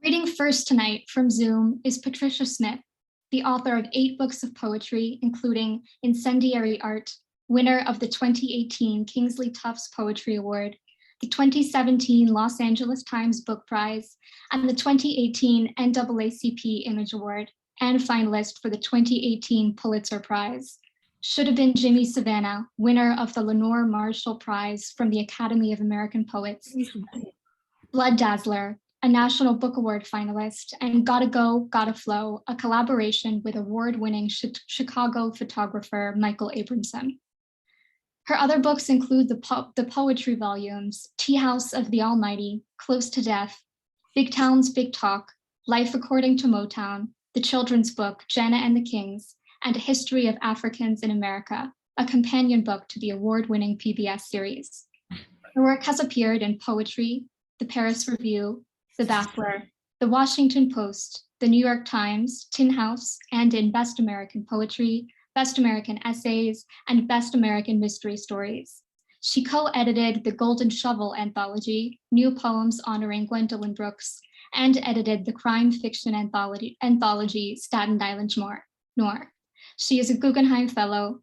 Reading first tonight from Zoom is Patricia Smith, the author of 8 books of poetry, including Incendiary Art, winner of the 2018 Kingsley Tufts Poetry Award, the 2017 Los Angeles Times Book Prize, and the 2018 NAACP Image Award, and finalist for the 2018 Pulitzer Prize. Should have been Jimmy Savannah, winner of the Lenore Marshall Prize from the Academy of American Poets. Blood Dazzler, a National Book Award finalist, and Gotta Go, Gotta Flow, a collaboration with award-winning Chicago photographer Michael Abramson. Her other books include the poetry volumes, Tea House of the Almighty, Close to Death, Big Town's Big Talk, Life According to Motown, the children's book, Jana and the Kings, and A History of Africans in America, a companion book to the award-winning PBS series. Her work has appeared in Poetry, the Paris Review, the Baffler, the Washington Post, the New York Times, Tin House, and in Best American Poetry, Best American Essays, and Best American Mystery Stories. She co-edited the Golden Shovel anthology, New Poems Honoring Gwendolyn Brooks, and edited the crime fiction anthology Staten Island Noir. She is a Guggenheim Fellow,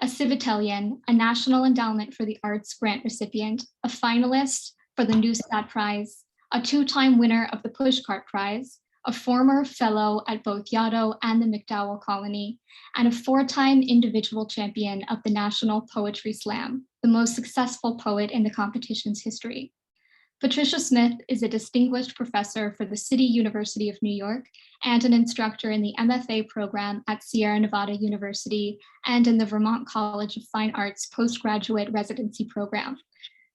a Civitelian, a National Endowment for the Arts grant recipient, a finalist for the Neustadt Prize, a 2-time winner of the Pushcart Prize, a former fellow at both Yaddo and the MacDowell Colony, and a 4-time individual champion of the National Poetry Slam, the most successful poet in the competition's history. Patricia Smith is a distinguished professor for the City University of New York and an instructor in the MFA program at Sierra Nevada University and in the Vermont College of Fine Arts postgraduate residency program.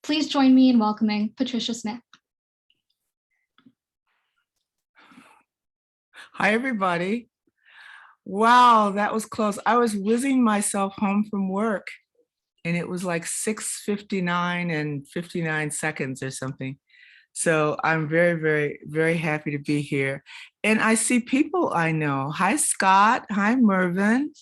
Please join me in welcoming Patricia Smith. Hi, everybody. Wow, that was close. I was whizzing myself home from work and it was like 6:59 and 59 seconds or something. So I'm very, very, very happy to be here. And I see people I know. Hi, Scott. Hi, Mervyn.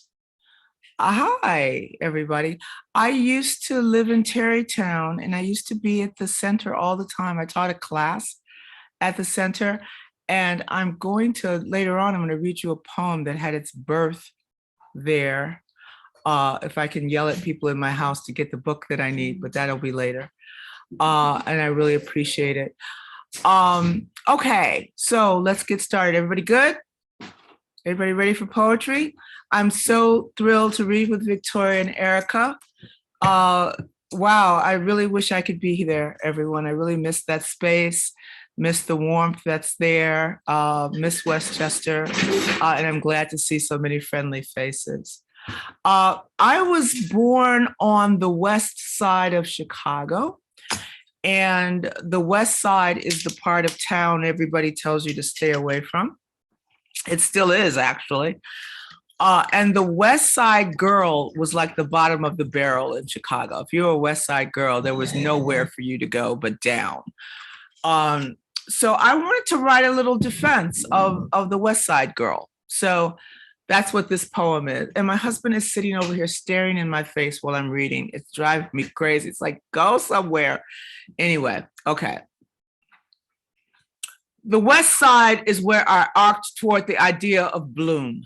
Hi, everybody. I used to live in Tarrytown and I used to be at the center all the time. I taught a class at the center. And I'm going to, later on, I'm going to read you a poem that had its birth there. If I can yell at people in my house to get the book that I need, but that'll be later. And I really appreciate it. Okay, so let's get started. Everybody good? Everybody ready for poetry? I'm so thrilled to read with Victoria and Erika. Wow, I really wish I could be there, everyone. I really miss that space. Miss the warmth that's there, miss Westchester, and I'm glad to see so many friendly faces. I was born on the west side of Chicago, and the west side is the part of town everybody tells you to stay away from. It still is, actually. And the West Side girl was like the bottom of the barrel in Chicago. If you were a West Side girl, there was nowhere for you to go but down. So I wanted to write a little defense of the West Side girl. So that's what this poem is. And my husband is sitting over here staring in my face while I'm reading. It's driving me crazy. It's like, go somewhere. Anyway, okay. The West Side is where I arced toward the idea of bloom.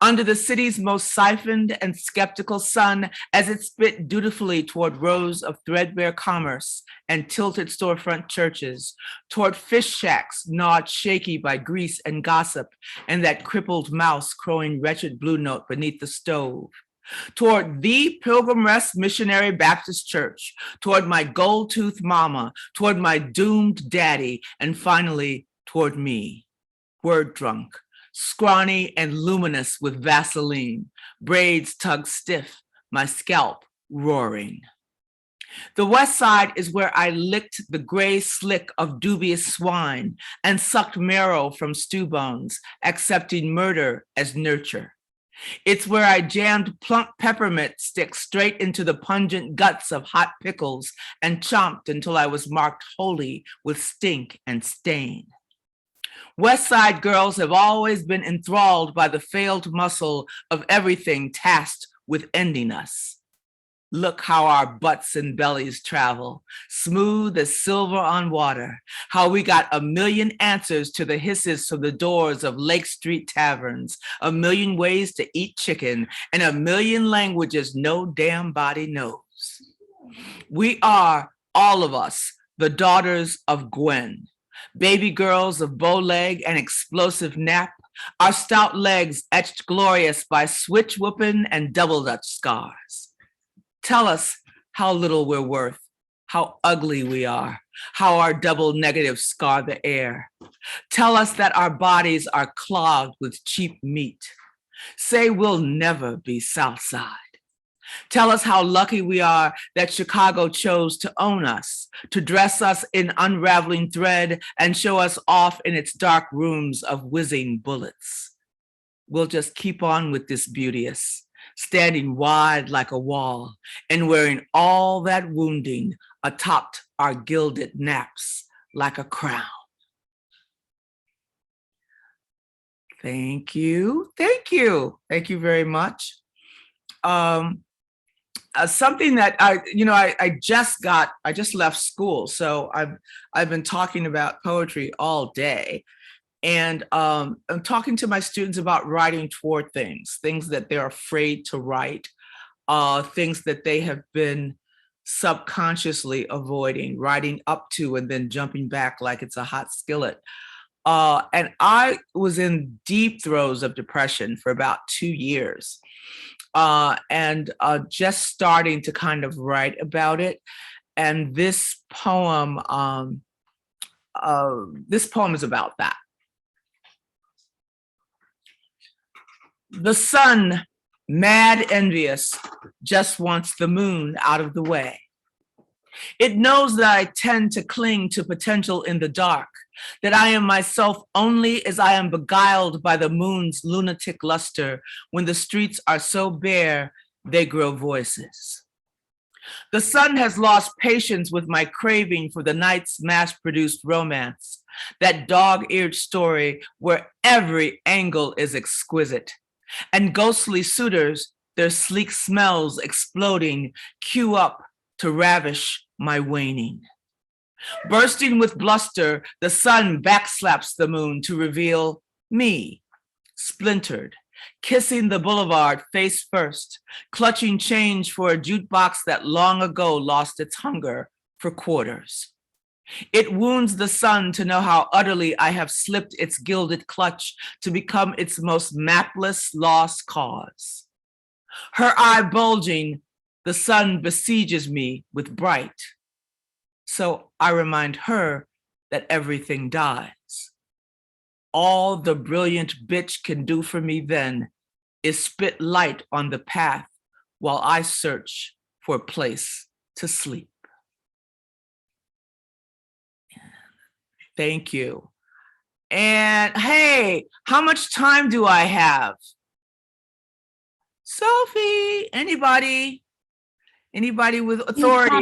Under the city's most siphoned and skeptical sun as it spit dutifully toward rows of threadbare commerce and tilted storefront churches, toward fish shacks gnawed shaky by grease and gossip and that crippled mouse crowing wretched blue note beneath the stove, toward the Pilgrim Rest Missionary Baptist Church, toward my gold-toothed mama, toward my doomed daddy, and finally toward me, word drunk, scrawny and luminous with Vaseline, braids tugged stiff, my scalp roaring. The West Side is where I licked the gray slick of dubious swine and sucked marrow from stew bones, accepting murder as nurture. It's where I jammed plump peppermint sticks straight into the pungent guts of hot pickles and chomped until I was marked holy with stink and stain. West Side girls have always been enthralled by the failed muscle of everything tasked with ending us. Look how our butts and bellies travel, smooth as silver on water, how we got a million answers to the hisses from the doors of Lake Street taverns, a million ways to eat chicken, and a million languages no damn body knows. We are, all of us, the daughters of Gwen, baby girls of bow leg and explosive nap, our stout legs etched glorious by switch whooping and double dutch scars. Tell us how little we're worth, how ugly we are, how our double negatives scar the air. Tell us that our bodies are clogged with cheap meat. Say we'll never be Southside. Tell us how lucky we are that Chicago chose to own us, to dress us in unraveling thread and show us off in its dark rooms of whizzing bullets. We'll just keep on with this beauteous, standing wide like a wall and wearing all that wounding atop our gilded naps like a crown. Thank you. Thank you. Thank you very much. Something that I just left school, so I've been talking about poetry all day. And I'm talking to my students about writing toward things that they're afraid to write, things that they have been subconsciously avoiding, writing up to and then jumping back like it's a hot skillet. And I was in deep throes of depression for about 2 years, and just starting to kind of write about it. And this poem is about that. The sun, mad envious, just wants the moon out of the way. It knows that I tend to cling to potential in the dark, that I am myself only as I am beguiled by the moon's lunatic luster when the streets are so bare they grow voices. The sun has lost patience with my craving for the night's mass-produced romance, that dog-eared story where every angle is exquisite, and ghostly suitors, their sleek smells exploding, queue up to ravish my waning. Bursting with bluster, the sun backslaps the moon to reveal me, splintered, kissing the boulevard face first, clutching change for a jukebox that long ago lost its hunger for quarters. It wounds the sun to know how utterly I have slipped its gilded clutch to become its most mapless lost cause. Her eye bulging, the sun besieges me with bright. So I remind her that everything dies. All the brilliant bitch can do for me then is spit light on the path while I search for a place to sleep. Thank you. And hey, how much time do I have? Sophie, anybody with authority?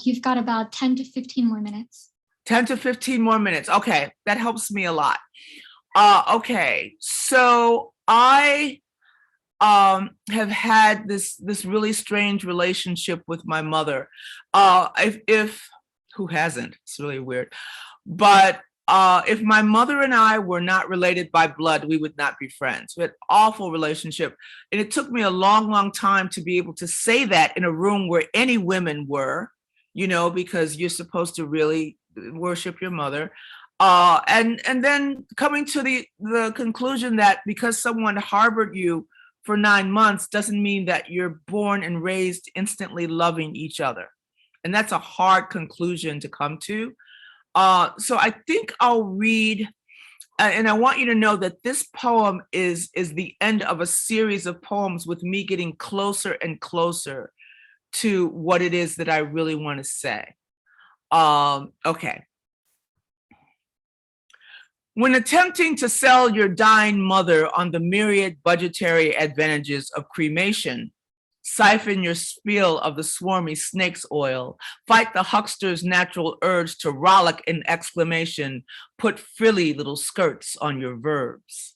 You've got about 10 to 15 more minutes. 10 to 15 more minutes. Okay, that helps me a lot. Okay, so I have had this really strange relationship with my mother. If who hasn't? It's really weird. But if my mother and I were not related by blood, we would not be friends. We had an awful relationship. And it took me a long, long time to be able to say that in a room where any women were, because you're supposed to really worship your mother. And then coming to the conclusion that because someone harbored you for 9 months doesn't mean that you're born and raised instantly loving each other. And that's a hard conclusion to come to. So I think I'll read, and I want you to know that this poem is the end of a series of poems with me getting closer and closer to what it is that I really want to say. Okay. When attempting to sell your dying mother on the myriad budgetary advantages of cremation, siphon your spiel of the swarmy snake's oil, fight the huckster's natural urge to rollick in exclamation, put frilly little skirts on your verbs.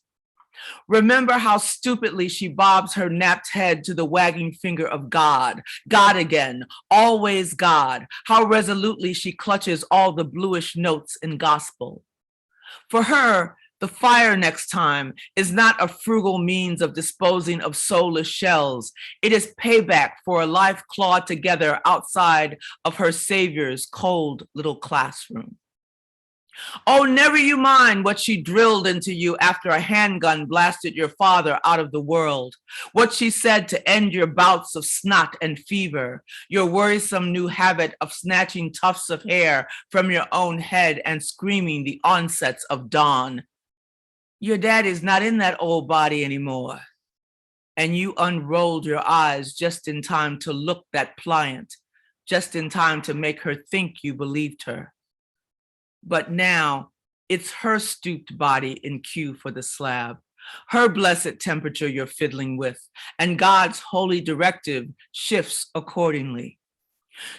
Remember how stupidly she bobs her napped head to the wagging finger of God, God again, always God, how resolutely she clutches all the bluish notes in gospel. For her, the fire next time is not a frugal means of disposing of soulless shells. It is payback for a life clawed together outside of her Savior's cold little classroom. Oh, never you mind what she drilled into you after a handgun blasted your father out of the world. What she said to end your bouts of snot and fever, your worrisome new habit of snatching tufts of hair from your own head and screaming the onsets of dawn. Your daddy's not in that old body anymore. And you unrolled your eyes just in time to look that pliant, just in time to make her think you believed her. But now it's her stooped body in cue for the slab, her blessed temperature you're fiddling with, and God's holy directive shifts accordingly.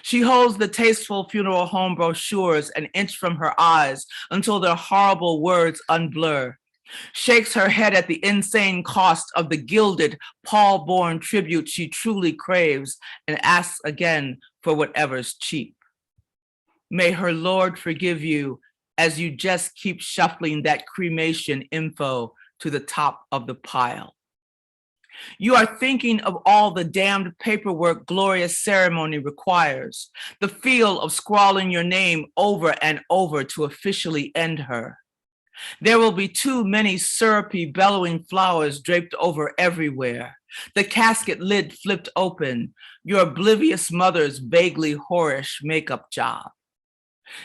She holds the tasteful funeral home brochures an inch from her eyes until their horrible words unblur, shakes her head at the insane cost of the gilded, Paul-born tribute she truly craves, and asks again for whatever's cheap. May her Lord forgive you as you just keep shuffling that cremation info to the top of the pile. You are thinking of all the damned paperwork glorious ceremony requires, the feel of scrawling your name over and over to officially end her. There will be too many syrupy, bellowing flowers draped over everywhere, the casket lid flipped open, your oblivious mother's vaguely whorish makeup job.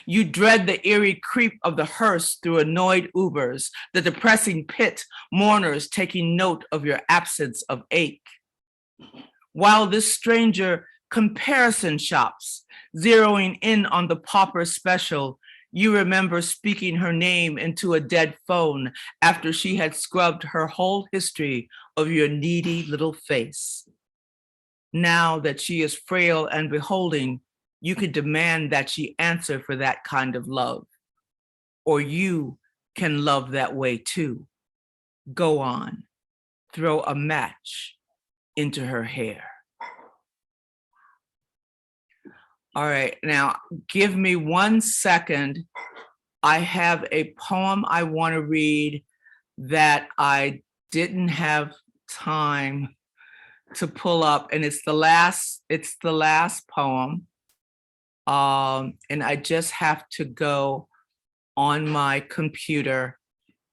You dread the eerie creep of the hearse through annoyed Ubers, the depressing pit, mourners taking note of your absence of ache. While this stranger comparison shops, zeroing in on the pauper special, you remember speaking her name into a dead phone after she had scrubbed her whole history of your needy little face. Now that she is frail and beholding, you could demand that she answer for that kind of love. Or you can love that way too. Go on, throw a match into her hair. All right, now give me 1 second. I have a poem I want to read that I didn't have time to pull up, and it's the last poem. And I just have to go on my computer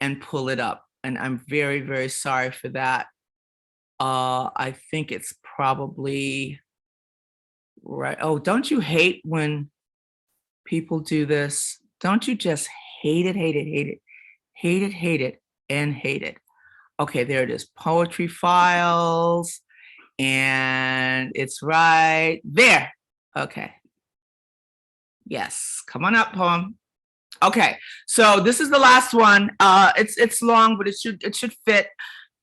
and pull it up. And I'm very, very sorry for that. I think it's probably right. Oh, don't you hate when people do this? Don't you just hate it, hate it, hate it, hate it, hate it, and hate it? Okay, there it is. Poetry files. And it's right there. Okay. Yes, come on up, poem. Okay, so this is the last one. It's long, but it should fit.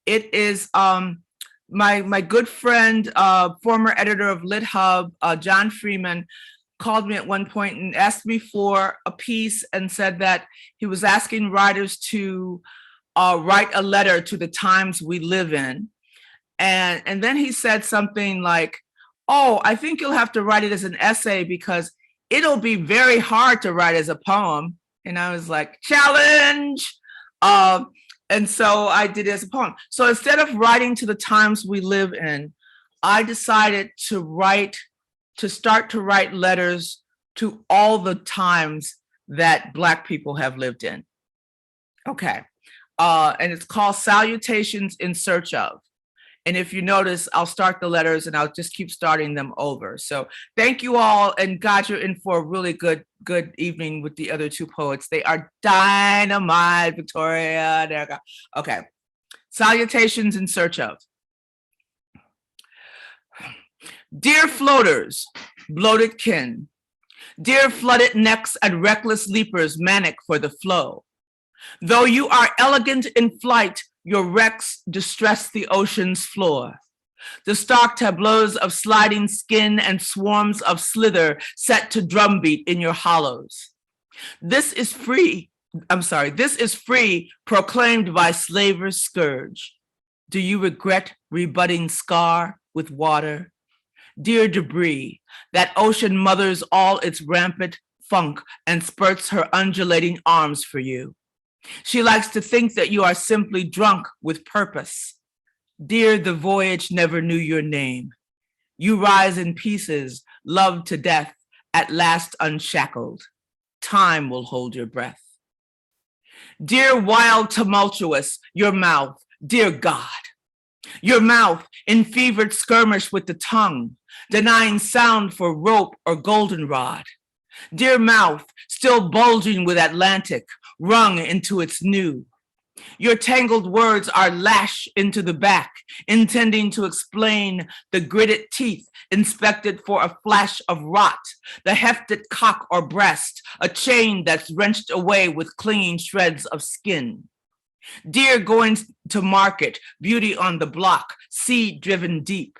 It is my good friend, former editor of Lit Hub, John Freeman, called me at one point and asked me for a piece and said that he was asking writers to write a letter to the times we live in. And then he said something like, oh, I think you'll have to write it as an essay because it'll be very hard to write as a poem. And I was like, challenge. And so I did it as a poem. So instead of writing to the times we live in, I decided to start to write letters to all the times that Black people have lived in. Okay. And it's called Salutations in Search of. And if you notice, I'll start the letters and I'll just keep starting them over. So thank you all. And God, you're in for a really good evening with the other two poets. They are dynamite, Victoria and Erika. Okay. Salutations in Search of. Dear floaters, bloated kin. Dear flooded necks and reckless leapers manic for the flow. Though you are elegant in flight, your wrecks distress the ocean's floor. The stark tableaus of sliding skin and swarms of slither set to drumbeat in your hollows. This is free, This is free, proclaimed by slaver's scourge. Do you regret rebutting scar with water? Dear debris, that ocean mothers all its rampant funk and spurts her undulating arms for you. She likes to think that you are simply drunk with purpose. Dear, the voyage never knew your name. You rise in pieces, loved to death, at last unshackled. Time will hold your breath. Dear wild tumultuous, your mouth, dear God. Your mouth in fevered skirmish with the tongue, denying sound for rope or goldenrod. Dear mouth, still bulging with Atlantic, wrung into its new. Your tangled words are lash into the back, intending to explain the gritted teeth inspected for a flash of rot, the hefted cock or breast, a chain that's wrenched away with clinging shreds of skin. Dear going to market, beauty on the block, seed driven deep.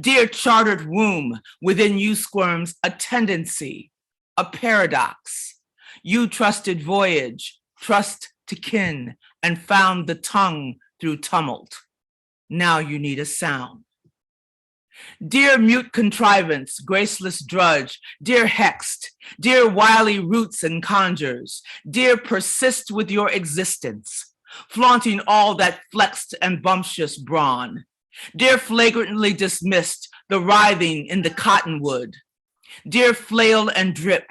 Dear chartered womb, within you squirms a tendency, a paradox. You trusted voyage, trust to kin, and found the tongue through tumult. Now you need a sound. Dear mute contrivance, graceless drudge, dear hexed, dear wily roots and conjures, dear persist with your existence, flaunting all that flexed and bumptious brawn. Dear flagrantly dismissed, the writhing in the cottonwood. Dear flail and drip,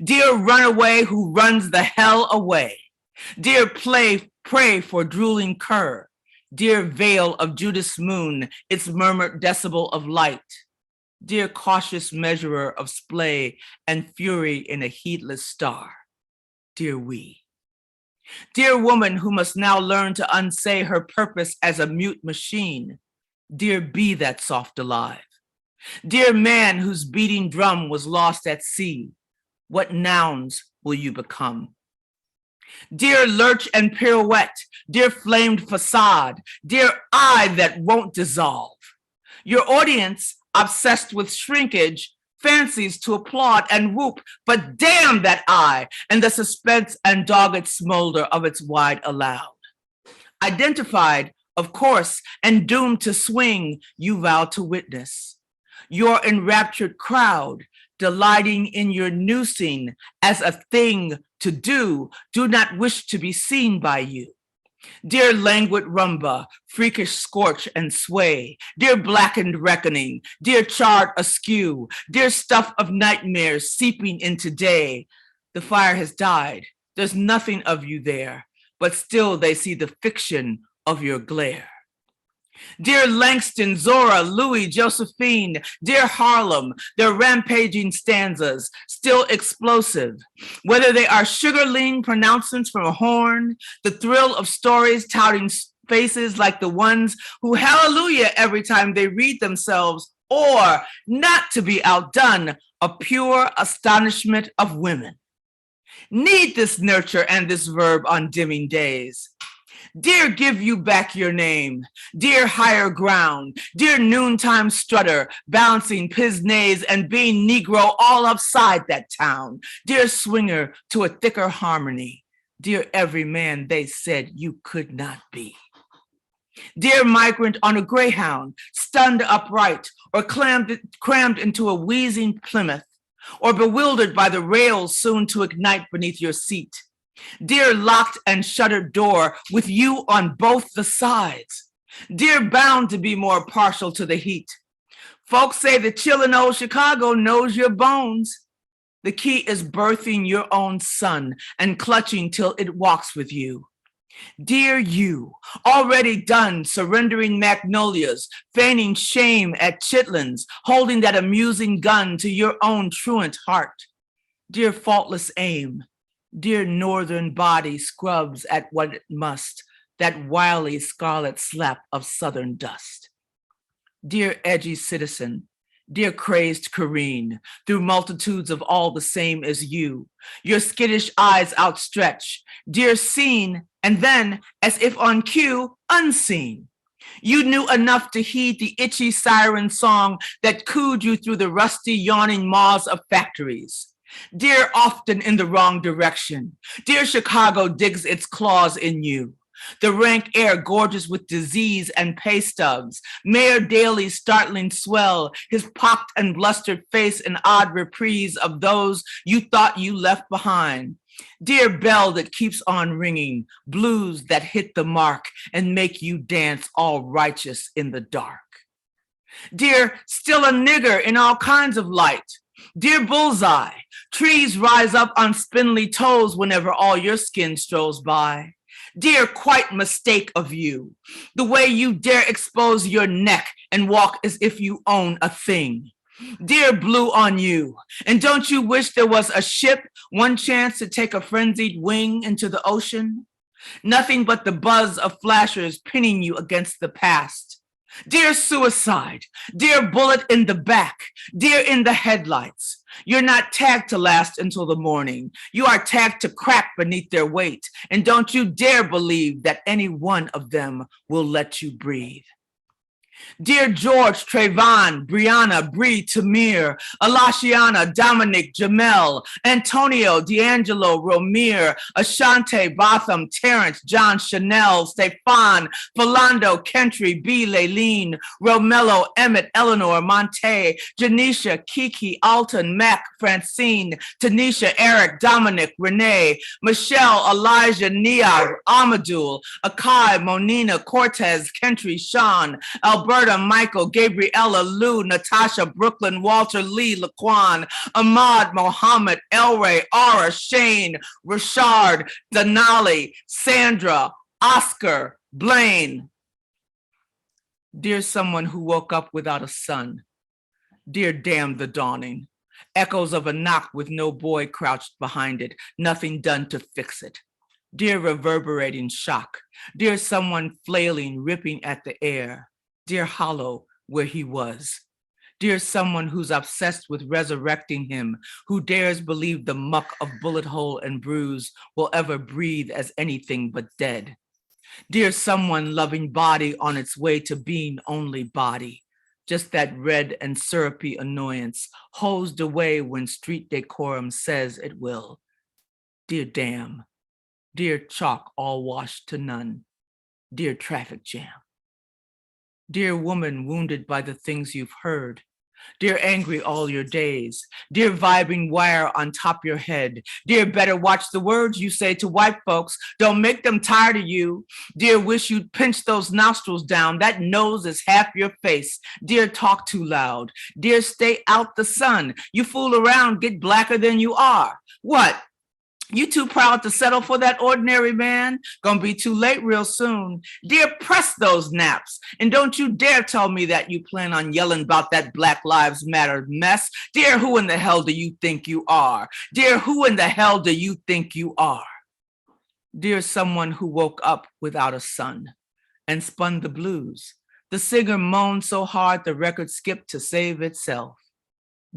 dear runaway who runs the hell away. Dear pray for drooling cur, dear veil of Judas moon, its murmured decibel of light. Dear cautious measurer of splay and fury in a heedless star. Dear we. Dear woman who must now learn to unsay her purpose as a mute machine. Dear be that soft alive. Dear man whose beating drum was lost at sea. What nouns will you become? Dear lurch and pirouette, dear flamed facade, dear eye that won't dissolve. Your audience, obsessed with shrinkage, fancies to applaud and whoop, but damn that eye and the suspense and dogged smolder of its wide aloud. Identified, of course, and doomed to swing, you vow to witness. Your enraptured crowd, delighting in your noosing as a thing to do not wish to be seen by you. Dear languid rumba, freakish scorch and sway, dear blackened reckoning, dear charred askew, dear stuff of nightmares seeping into day. The fire has died, there's nothing of you there, but still they see the fiction of your glare. Dear Langston, Zora, Louis, Josephine, dear Harlem, their rampaging stanzas, still explosive. Whether they are sugar lean pronouncements from a horn, the thrill of stories touting faces like the ones who hallelujah every time they read themselves, or, not to be outdone, a pure astonishment of women. Need this nurture and this verb on dimming days. Dear give you back your name, dear higher ground, dear noontime strutter, bouncing pisnays and being Negro all upside that town, dear swinger to a thicker harmony, dear every man they said you could not be. Dear migrant on a greyhound, stunned upright, or crammed into a wheezing Plymouth, or bewildered by the rails soon to ignite beneath your seat. Dear locked and shuttered door with you on both the sides. Dear bound to be more partial to the heat. Folks say the chillin' old Chicago knows your bones. The key is birthing your own son and clutching till it walks with you. Dear you, already done surrendering magnolias, feigning shame at chitlins, holding that amusing gun to your own truant heart. Dear faultless aim, dear northern body scrubs at what it must, that wily scarlet slap of southern dust. Dear edgy citizen, dear crazed Corrine, through multitudes of all the same as you, your skittish eyes outstretched, dear seen, and then, as if on cue, unseen. You knew enough to heed the itchy siren song that cooed you through the rusty, yawning maws of factories. Dear often in the wrong direction. Dear Chicago digs its claws in you. The rank air gorges with disease and pay stubs. Mayor Daley's startling swell, his pocked and blustered face an odd reprise of those you thought you left behind. Dear bell that keeps on ringing, blues that hit the mark and make you dance all righteous in the dark. Dear still a nigger in all kinds of light. Dear bullseye, trees rise up on spindly toes whenever all your skin strolls by. Dear quite mistake of you, the way you dare expose your neck and walk as if you own a thing. Dear blue on you, and don't you wish there was a ship, one chance to take a frenzied wing into the ocean? Nothing but the buzz of flashers pinning you against the past. Dear suicide, dear bullet in the back, dear in the headlights, you're not tagged to last until the morning. You are tagged to crack beneath their weight, and don't you dare believe that any one of them will let you breathe. Dear George, Trayvon, Brianna, Bree, Tamir, Alashiana, Dominic, Jamel, Antonio, D'Angelo, Romir, Ashante, Botham, Terrence, John, Chanel, Stefan, Philando, Kentry, B, Laylene, Romello, Emmett, Eleanor, Monte, Janisha, Kiki, Alton, Mac, Francine, Tanisha, Eric, Dominic, Renee, Michelle, Elijah, Nia, Amadul, Akai, Monina, Cortez, Kentry, Sean, Alberta, Michael, Gabriella, Lou, Natasha, Brooklyn, Walter, Lee, Laquan, Ahmad, Mohammed, Elray, Aura, Shane, Rashard, Denali, Sandra, Oscar, Blaine. Dear someone who woke up without a son. Dear damn the dawning. Echoes of a knock with no boy crouched behind it, nothing done to fix it. Dear reverberating shock. Dear someone flailing, ripping at the air. Dear hollow where he was. Dear someone who's obsessed with resurrecting him, who dares believe the muck of bullet hole and bruise will ever breathe as anything but dead. Dear someone loving body on its way to being only body. Just that red and syrupy annoyance hosed away when street decorum says it will. Dear damn. Dear chalk all washed to none. Dear traffic jam. Dear woman wounded by the things you've heard. Dear angry all your days. Dear vibing wire on top your head. Dear better watch the words you say to white folks. Don't make them tired of you. Dear wish you'd pinch those nostrils down. That nose is half your face. Dear talk too loud. Dear stay out the sun. You fool around, get blacker than you are. What? You too proud to settle for that ordinary man? Gonna be too late real soon. Dear, press those naps. And don't you dare tell me that you plan on yelling about that Black Lives Matter mess. Dear, who in the hell do you think you are? Dear, who in the hell do you think you are? Dear someone who woke up without a son and spun the blues. The singer moaned so hard the record skipped to save itself.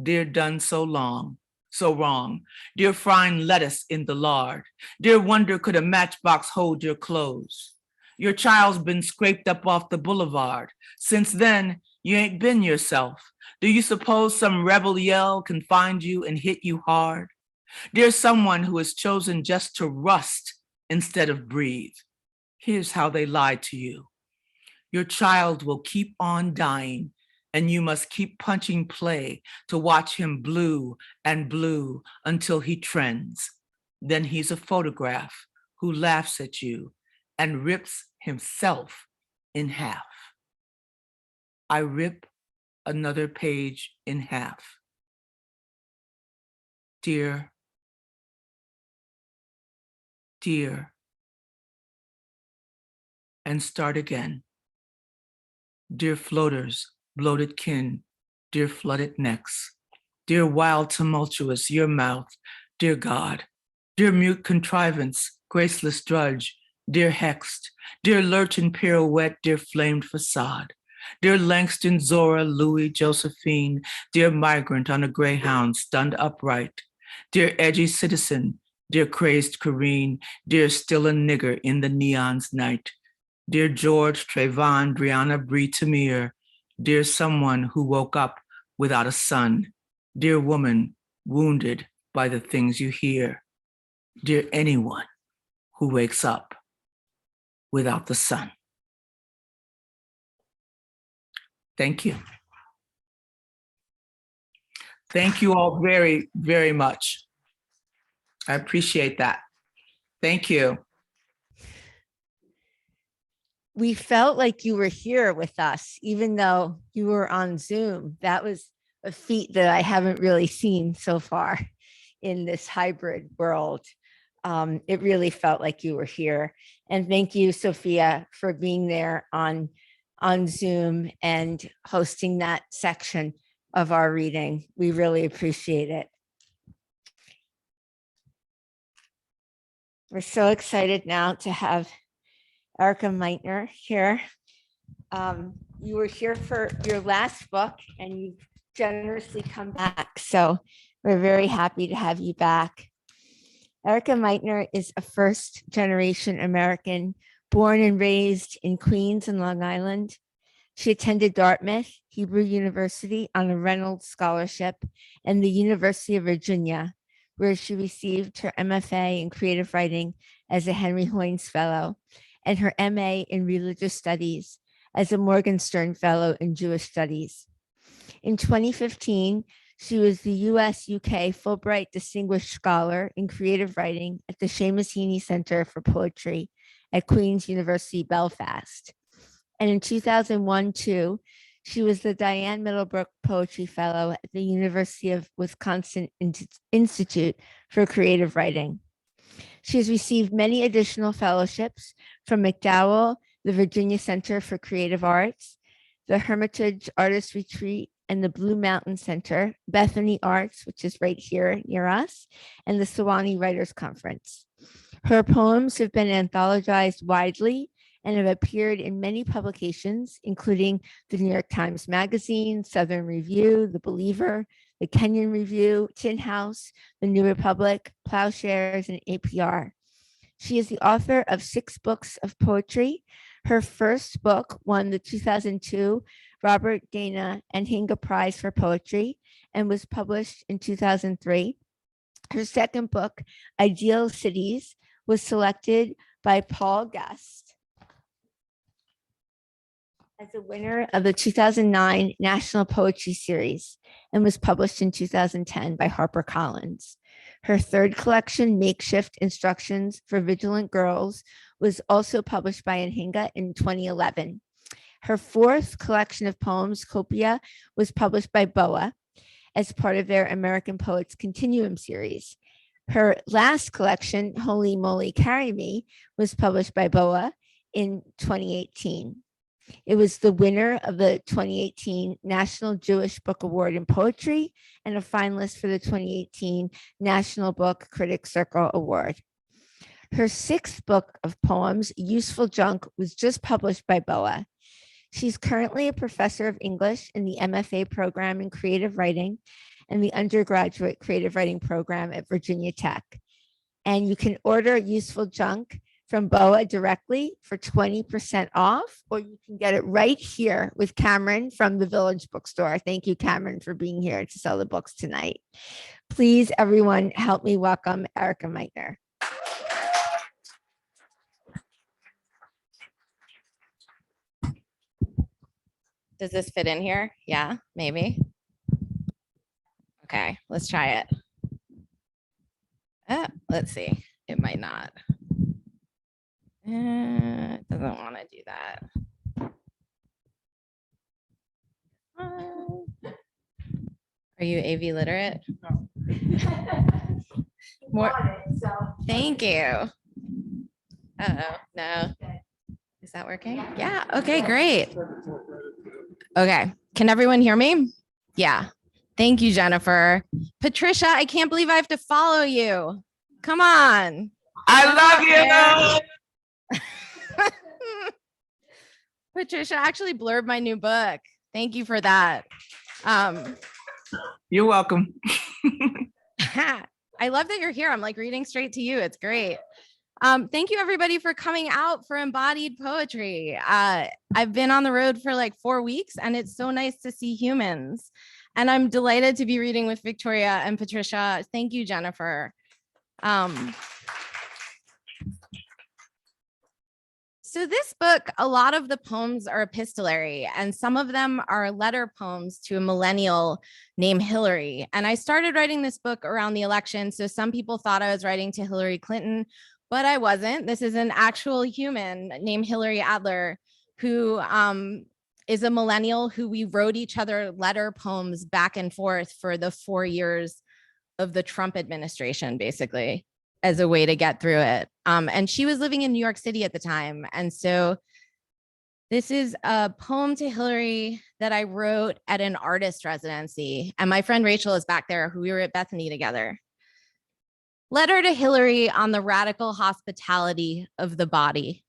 Dear done so long. So wrong. Dear frying lettuce in the lard. Dear wonder could a matchbox hold your clothes. Your child's been scraped up off the boulevard. Since then, you ain't been yourself. Do you suppose some rebel yell can find you and hit you hard? Dear someone who has chosen just to rust instead of breathe. Here's how they lied to you. Your child will keep on dying, and you must keep punching play to watch him blue and blue until he trends. Then he's a photograph who laughs at you and rips himself in half. I rip another page in half. Dear, dear, and start again. Dear floaters, bloated kin, dear flooded necks, dear wild tumultuous your mouth, dear God, dear mute contrivance, graceless drudge, dear hexed, dear lurchin pirouette, dear flamed facade, dear Langston, Zora, Louis, Josephine, dear migrant on a greyhound stunned upright, dear edgy citizen, dear crazed Corrine, dear still a nigger in the neon's night, dear George, Trayvon, Brianna, Bree, Tamir, dear someone who woke up without a son, dear woman wounded by the things you hear, dear anyone who wakes up without the sun. Thank you. Thank you all very, very much. I appreciate that. Thank you. We felt like you were here with us, even though you were on Zoom. That was a feat that I haven't really seen so far in this hybrid world. It really felt like you were here. And thank you, Sophia, for being there on Zoom and hosting that section of our reading. We really appreciate it. We're so excited now to have Erika Meitner here. You were here for your last book and you've generously come back. So we're very happy to have you back. Erika Meitner is a first-generation American born and raised in Queens and Long Island. She attended Dartmouth, Hebrew University on a Reynolds Scholarship, and the University of Virginia, where she received her MFA in creative writing as a Henry Hoynes Fellow and her MA in religious studies as a Morgenstern Fellow in Jewish Studies. In 2015, she was the US-UK Fulbright Distinguished Scholar in Creative Writing at the Seamus Heaney Center for Poetry at Queen's University, Belfast. And in 2001-2, she was the Diane Middlebrook Poetry Fellow at the University of Wisconsin Institute for Creative Writing. She has received many additional fellowships from MacDowell, the Virginia Center for Creative Arts, the Hermitage Artist Retreat, and the Blue Mountain Center, Bethany Arts, which is right here near us, and the Sewanee Writers Conference. Her poems have been anthologized widely and have appeared in many publications, including the New York Times Magazine, Southern Review, The Believer, the Kenyon Review, Tin House, the New Republic, Plowshares, and APR. She is the author of 6 books of poetry. Her first book won the 2002 Robert Dana and Hinga Prize for Poetry and was published in 2003. Her second book, Ideal Cities, was selected by Paul Guest as a winner of the 2009 National Poetry Series and was published in 2010 by HarperCollins. Her third collection, Makeshift Instructions for Vigilant Girls, was also published by Anhinga in 2011. Her fourth collection of poems, Copia, was published by BOA as part of their American Poets Continuum series. Her last collection, Holy Moly Carry Me, was published by BOA in 2018. It was the winner of the 2018 National Jewish Book Award in Poetry and a finalist for the 2018 National Book Critics Circle Award. Her 6th book of poems, Useful Junk, was just published by BOA. She's currently a professor of English in the MFA program in creative writing and the undergraduate creative writing program at Virginia Tech. And you can order Useful Junk from BOA directly for 20% off, or you can get it right here with Cameron from the Village Bookstore. Thank you, Cameron, for being here to sell the books tonight. Please, everyone, help me welcome Erika Meitner. Does this fit in here? Yeah, maybe. Okay, let's try it. Let's see. It might not. It doesn't want to do that. Are you AV literate? No. More. Thank you. Uh-oh, no. Is that working? Yeah, okay, great. Okay, can everyone hear me? Yeah, thank you, Jennifer. Patricia, I can't believe I have to follow you. Come on. I love you. Patricia actually blurred my new book. Thank you for that. You're welcome. I love that you're here. I'm like reading straight to you. It's great. Thank you everybody for coming out for embodied poetry. I've been on the road for like 4 weeks and it's so nice to see humans. And I'm delighted to be reading with Victoria and Patricia. Thank you, Jennifer. So this book, a lot of the poems are epistolary, and some of them are letter poems to a millennial named Hillary. And I started writing this book around the election, so some people thought I was writing to Hillary Clinton, but I wasn't. This is an actual human named Hillary Adler, who is a millennial who we wrote each other letter poems back and forth for the 4 years of the Trump administration, basically, as a way to get through it. And she was living in New York City at the time. And so this is a poem to Hillary that I wrote at an artist residency. And my friend Rachel is back there, who we were at Bethany together. Letter to Hillary on the radical hospitality of the body.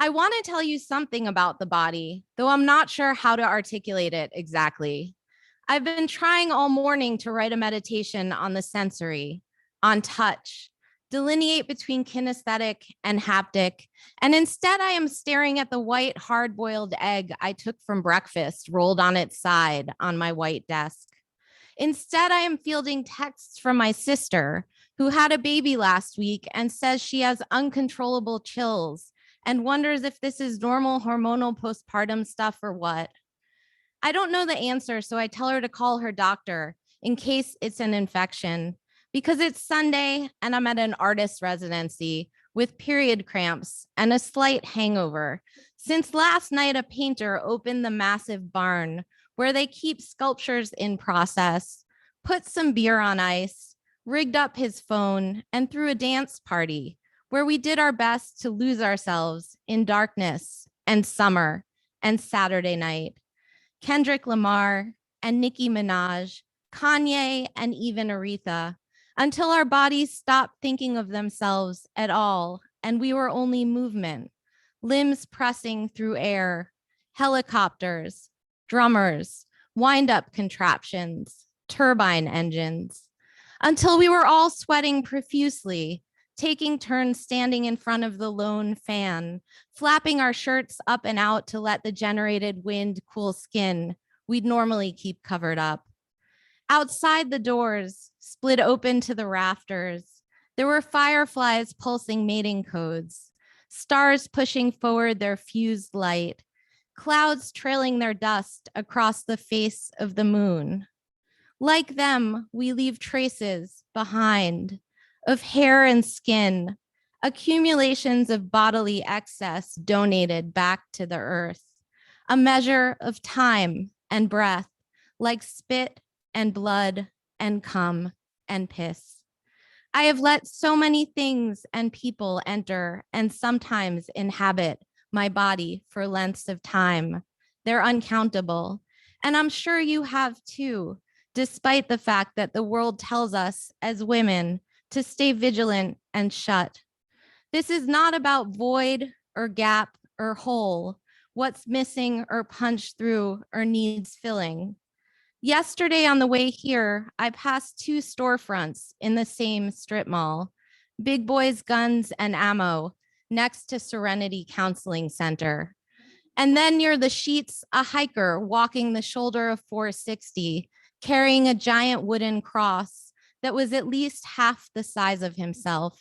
I want to tell you something about the body, though I'm not sure how to articulate it exactly. I've been trying all morning to write a meditation on the sensory, on touch, delineate between kinesthetic and haptic, and instead I am staring at the white hard-boiled egg I took from breakfast rolled on its side on my white desk. Instead, I am fielding texts from my sister, who had a baby last week and says she has uncontrollable chills and wonders if this is normal hormonal postpartum stuff or what. I don't know the answer, so I tell her to call her doctor in case it's an infection, because it's Sunday and I'm at an artist residency with period cramps and a slight hangover, since last night a painter opened the massive barn where they keep sculptures in process, put some beer on ice, rigged up his phone, and threw a dance party where we did our best to lose ourselves in darkness and summer and Saturday night. Kendrick Lamar and Nicki Minaj, Kanye, and even Aretha, until our bodies stopped thinking of themselves at all, and we were only movement, limbs pressing through air, helicopters, drummers, wind-up contraptions, turbine engines, until we were all sweating profusely, taking turns standing in front of the lone fan, flapping our shirts up and out to let the generated wind cool skin we'd normally keep covered up. Outside the doors, split open to the rafters, there were fireflies pulsing mating codes, stars pushing forward their fused light, clouds trailing their dust across the face of the moon. Like them, we leave traces behind of hair and skin, accumulations of bodily excess donated back to the earth, a measure of time and breath, like spit and blood and cum and piss. I have let so many things and people enter and sometimes inhabit my body for lengths of time. They're uncountable. And I'm sure you have too, despite the fact that the world tells us as women to stay vigilant and shut. This is not about void or gap or hole, what's missing or punched through or needs filling. Yesterday on the way here, I passed 2 storefronts in the same strip mall, Big Boys Guns and Ammo, next to Serenity Counseling Center. And then near the sheets, a hiker walking the shoulder of 460, carrying a giant wooden cross that was at least half the size of himself.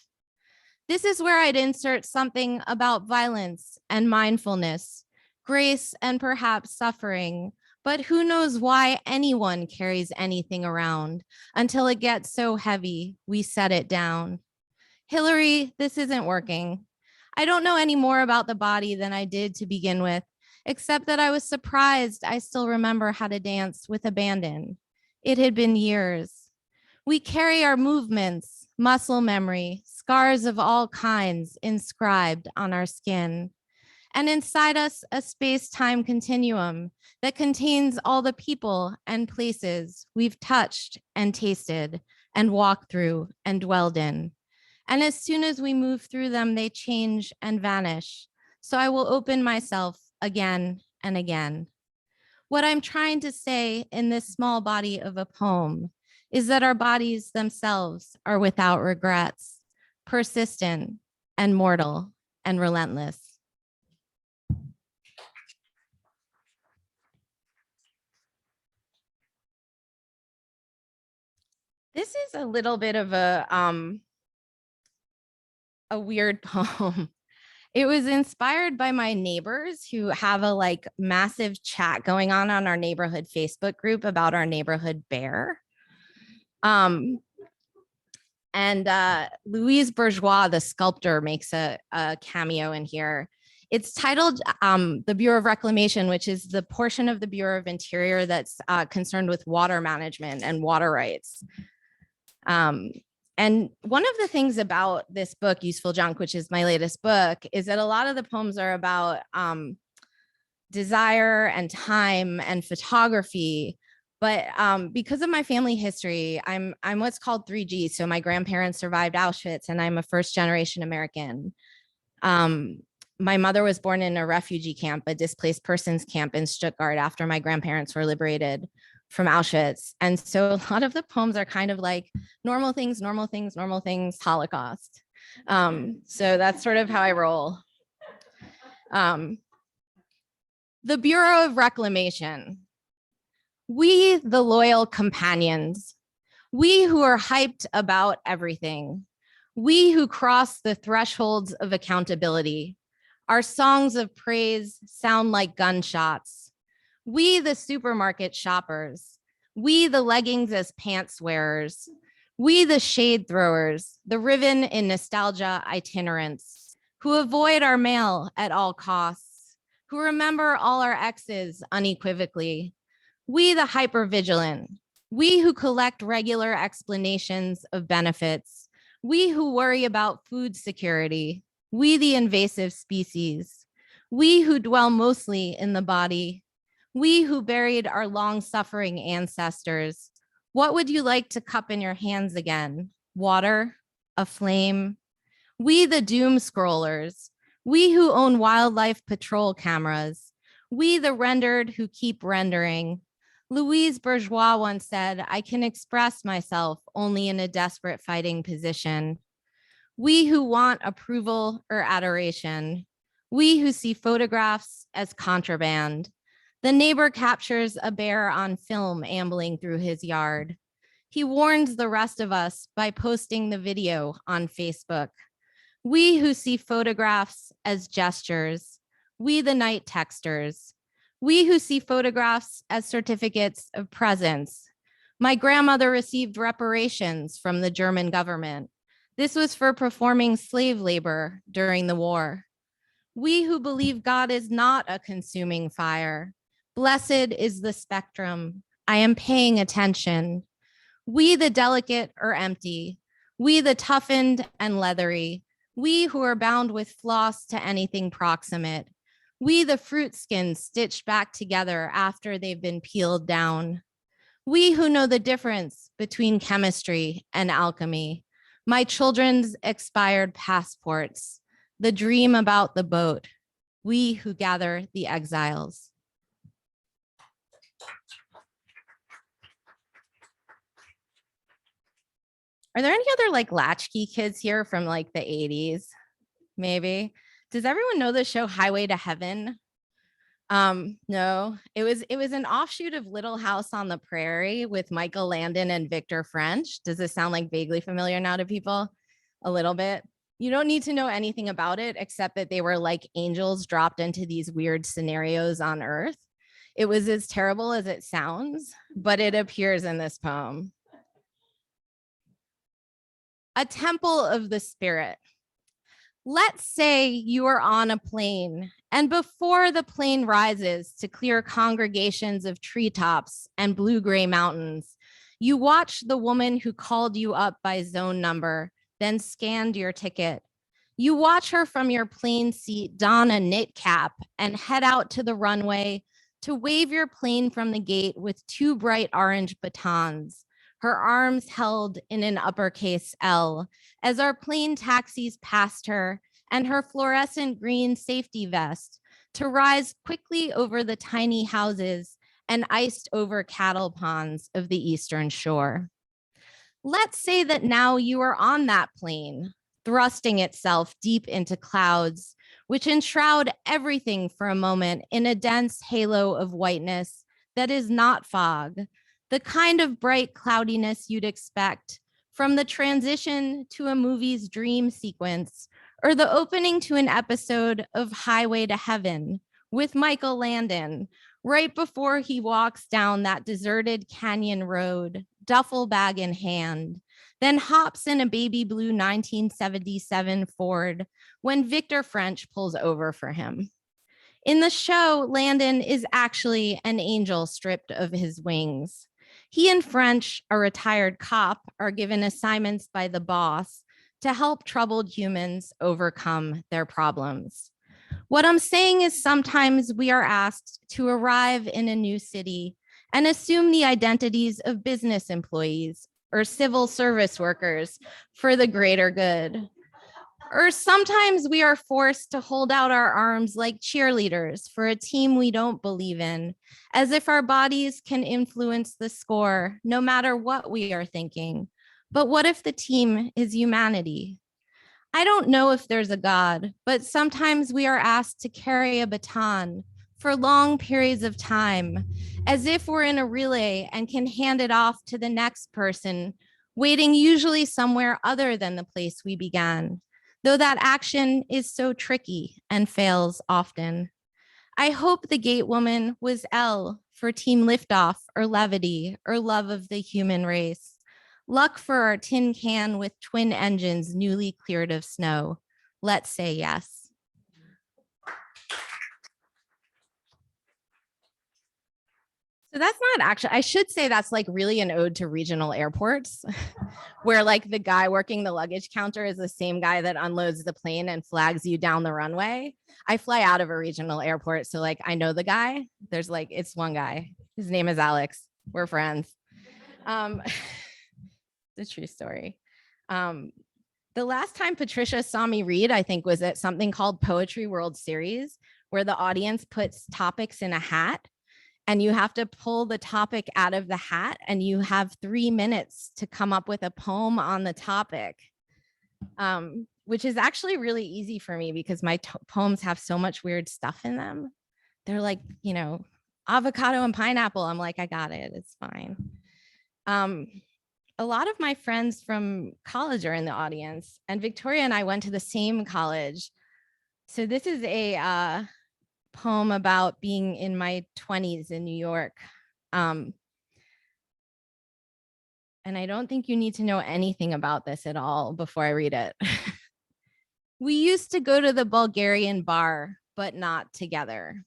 This is where I'd insert something about violence and mindfulness, grace and perhaps suffering, but who knows why anyone carries anything around until it gets so heavy we set it down. Hillary, this isn't working. I don't know any more about the body than I did to begin with, except that I was surprised I still remember how to dance with abandon. It had been years. We carry our movements, muscle memory, scars of all kinds inscribed on our skin. And inside us, a space-time continuum that contains all the people and places we've touched and tasted and walked through and dwelled in. And as soon as we move through them, they change and vanish. So I will open myself again and again. What I'm trying to say in this small body of a poem is that our bodies themselves are without regrets, persistent and mortal and relentless. This is a little bit of a weird poem. It was inspired by my neighbors who have a like massive chat going on our neighborhood Facebook group about our neighborhood bear. Louise Bourgeois, the sculptor, makes a cameo in here. It's titled the Bureau of Reclamation, which is the portion of the Bureau of Interior that's concerned with water management and water rights. And one of the things about this book, Useful Junk, which is my latest book, is that a lot of the poems are about desire and time and photography. But because of my family history, I'm what's called 3G. So my grandparents survived Auschwitz, and I'm a first generation American. My mother was born in a refugee camp, a displaced persons camp in Stuttgart after my grandparents were liberated from Auschwitz. And so a lot of the poems are kind of like normal things, normal things, normal things, Holocaust. So that's sort of how I roll. The Bureau of Reclamation. We, the loyal companions, we who are hyped about everything, we who cross the thresholds of accountability, our songs of praise sound like gunshots. We, the supermarket shoppers, we, the leggings as pants wearers, we, the shade throwers, the riven in nostalgia itinerants, who avoid our mail at all costs, who remember all our exes unequivocally. We, the hypervigilant, we who collect regular explanations of benefits, we who worry about food security, we, the invasive species, we who dwell mostly in the body, we who buried our long-suffering ancestors. What would you like to cup in your hands again? Water, a flame? We, the doom scrollers, we who own wildlife patrol cameras, we, the rendered who keep rendering. Louise Bourgeois once said, I can express myself only in a desperate fighting position. We who want approval or adoration, we who see photographs as contraband. The neighbor captures a bear on film ambling through his yard. He warns the rest of us by posting the video on Facebook. We who see photographs as gestures, we the night texters, we who see photographs as certificates of presence. My grandmother received reparations from the German government. This was for performing slave labor during the war. We who believe God is not a consuming fire. Blessed is the spectrum. I am paying attention. We the delicate or empty. We the toughened and leathery. We who are bound with floss to anything proximate. We the fruit skins stitched back together after they've been peeled down. We who know the difference between chemistry and alchemy. My children's expired passports. The dream about the boat. We who gather the exiles. Are there any other like latchkey kids here from like the 80s? Maybe. Does everyone know the show Highway to Heaven? No, it was an offshoot of Little House on the Prairie with Michael Landon and Victor French. Does this sound like vaguely familiar now to people? A little bit. You don't need to know anything about it except that they were like angels dropped into these weird scenarios on Earth. It was as terrible as it sounds, but it appears in this poem. A temple of the spirit. Let's say you are on a plane, and before the plane rises to clear congregations of treetops and blue-gray mountains, you watch the woman who called you up by zone number, then scanned your ticket. You watch her from your plane seat don a knit cap and head out to the runway to wave your plane from the gate with two bright orange batons, her arms held in an uppercase L, as our plane taxis past her and her fluorescent green safety vest to rise quickly over the tiny houses and iced over cattle ponds of the Eastern Shore. Let's say that now you are on that plane, thrusting itself deep into clouds, which enshroud everything for a moment in a dense halo of whiteness that is not fog. the kind of bright cloudiness you'd expect from the transition to a movie's dream sequence or the opening to an episode of Highway to Heaven with Michael Landon right before he walks down that deserted canyon road, duffel bag in hand, then hops in a baby blue 1977 Ford when Victor French pulls over for him. In the show, Landon is actually an angel stripped of his wings. He and French, a retired cop, are given assignments by the boss to help troubled humans overcome their problems. What I'm saying is sometimes we are asked to arrive in a new city and assume the identities of business employees or civil service workers for the greater good. Or sometimes we are forced to hold out our arms like cheerleaders for a team we don't believe in, as if our bodies can influence the score no matter what we are thinking. But what if the team is humanity? I don't know if there's a God, but sometimes we are asked to carry a baton for long periods of time, as if we're in a relay and can hand it off to the next person, waiting usually somewhere other than the place we began, though that action is so tricky and fails often. I hope the gate woman was L for team liftoff or levity or love of the human race. Luck for our tin can with twin engines newly cleared of snow. Let's say yes. So that's not actually, I should say that's like really an ode to regional airports where like the guy working the luggage counter is the same guy that unloads the plane and flags you down the runway. I fly out of a regional airport. So like, I know the guy. There's like, it's one guy. His name is Alex. We're friends. It's a true story. The last time Patricia saw me read, I think, was at something called Poetry World Series, where the audience puts topics in a hat and you have to pull the topic out of the hat and you have 3 minutes to come up with a poem on the topic, which is actually really easy for me because my poems have so much weird stuff in them. They're like, you know, avocado and pineapple. I'm like, I got it. It's fine. A lot of my friends from college are in the audience, and Victoria and I went to the same college. So this is a poem about being in my 20s in New York. And I don't think you need to know anything about this at all before I read it. We used to go to the Bulgarian bar, but not together.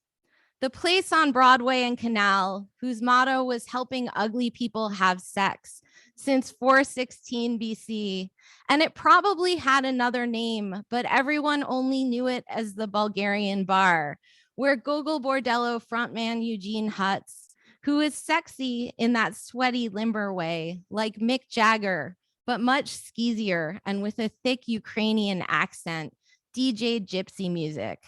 The place on Broadway and Canal, whose motto was helping ugly people have sex since 416 BC. And it probably had another name, but everyone only knew it as the Bulgarian bar, where Gogol Bordello frontman Eugene Hutz, who is sexy in that sweaty limber way, like Mick Jagger, but much skeezier and with a thick Ukrainian accent, DJ gypsy music.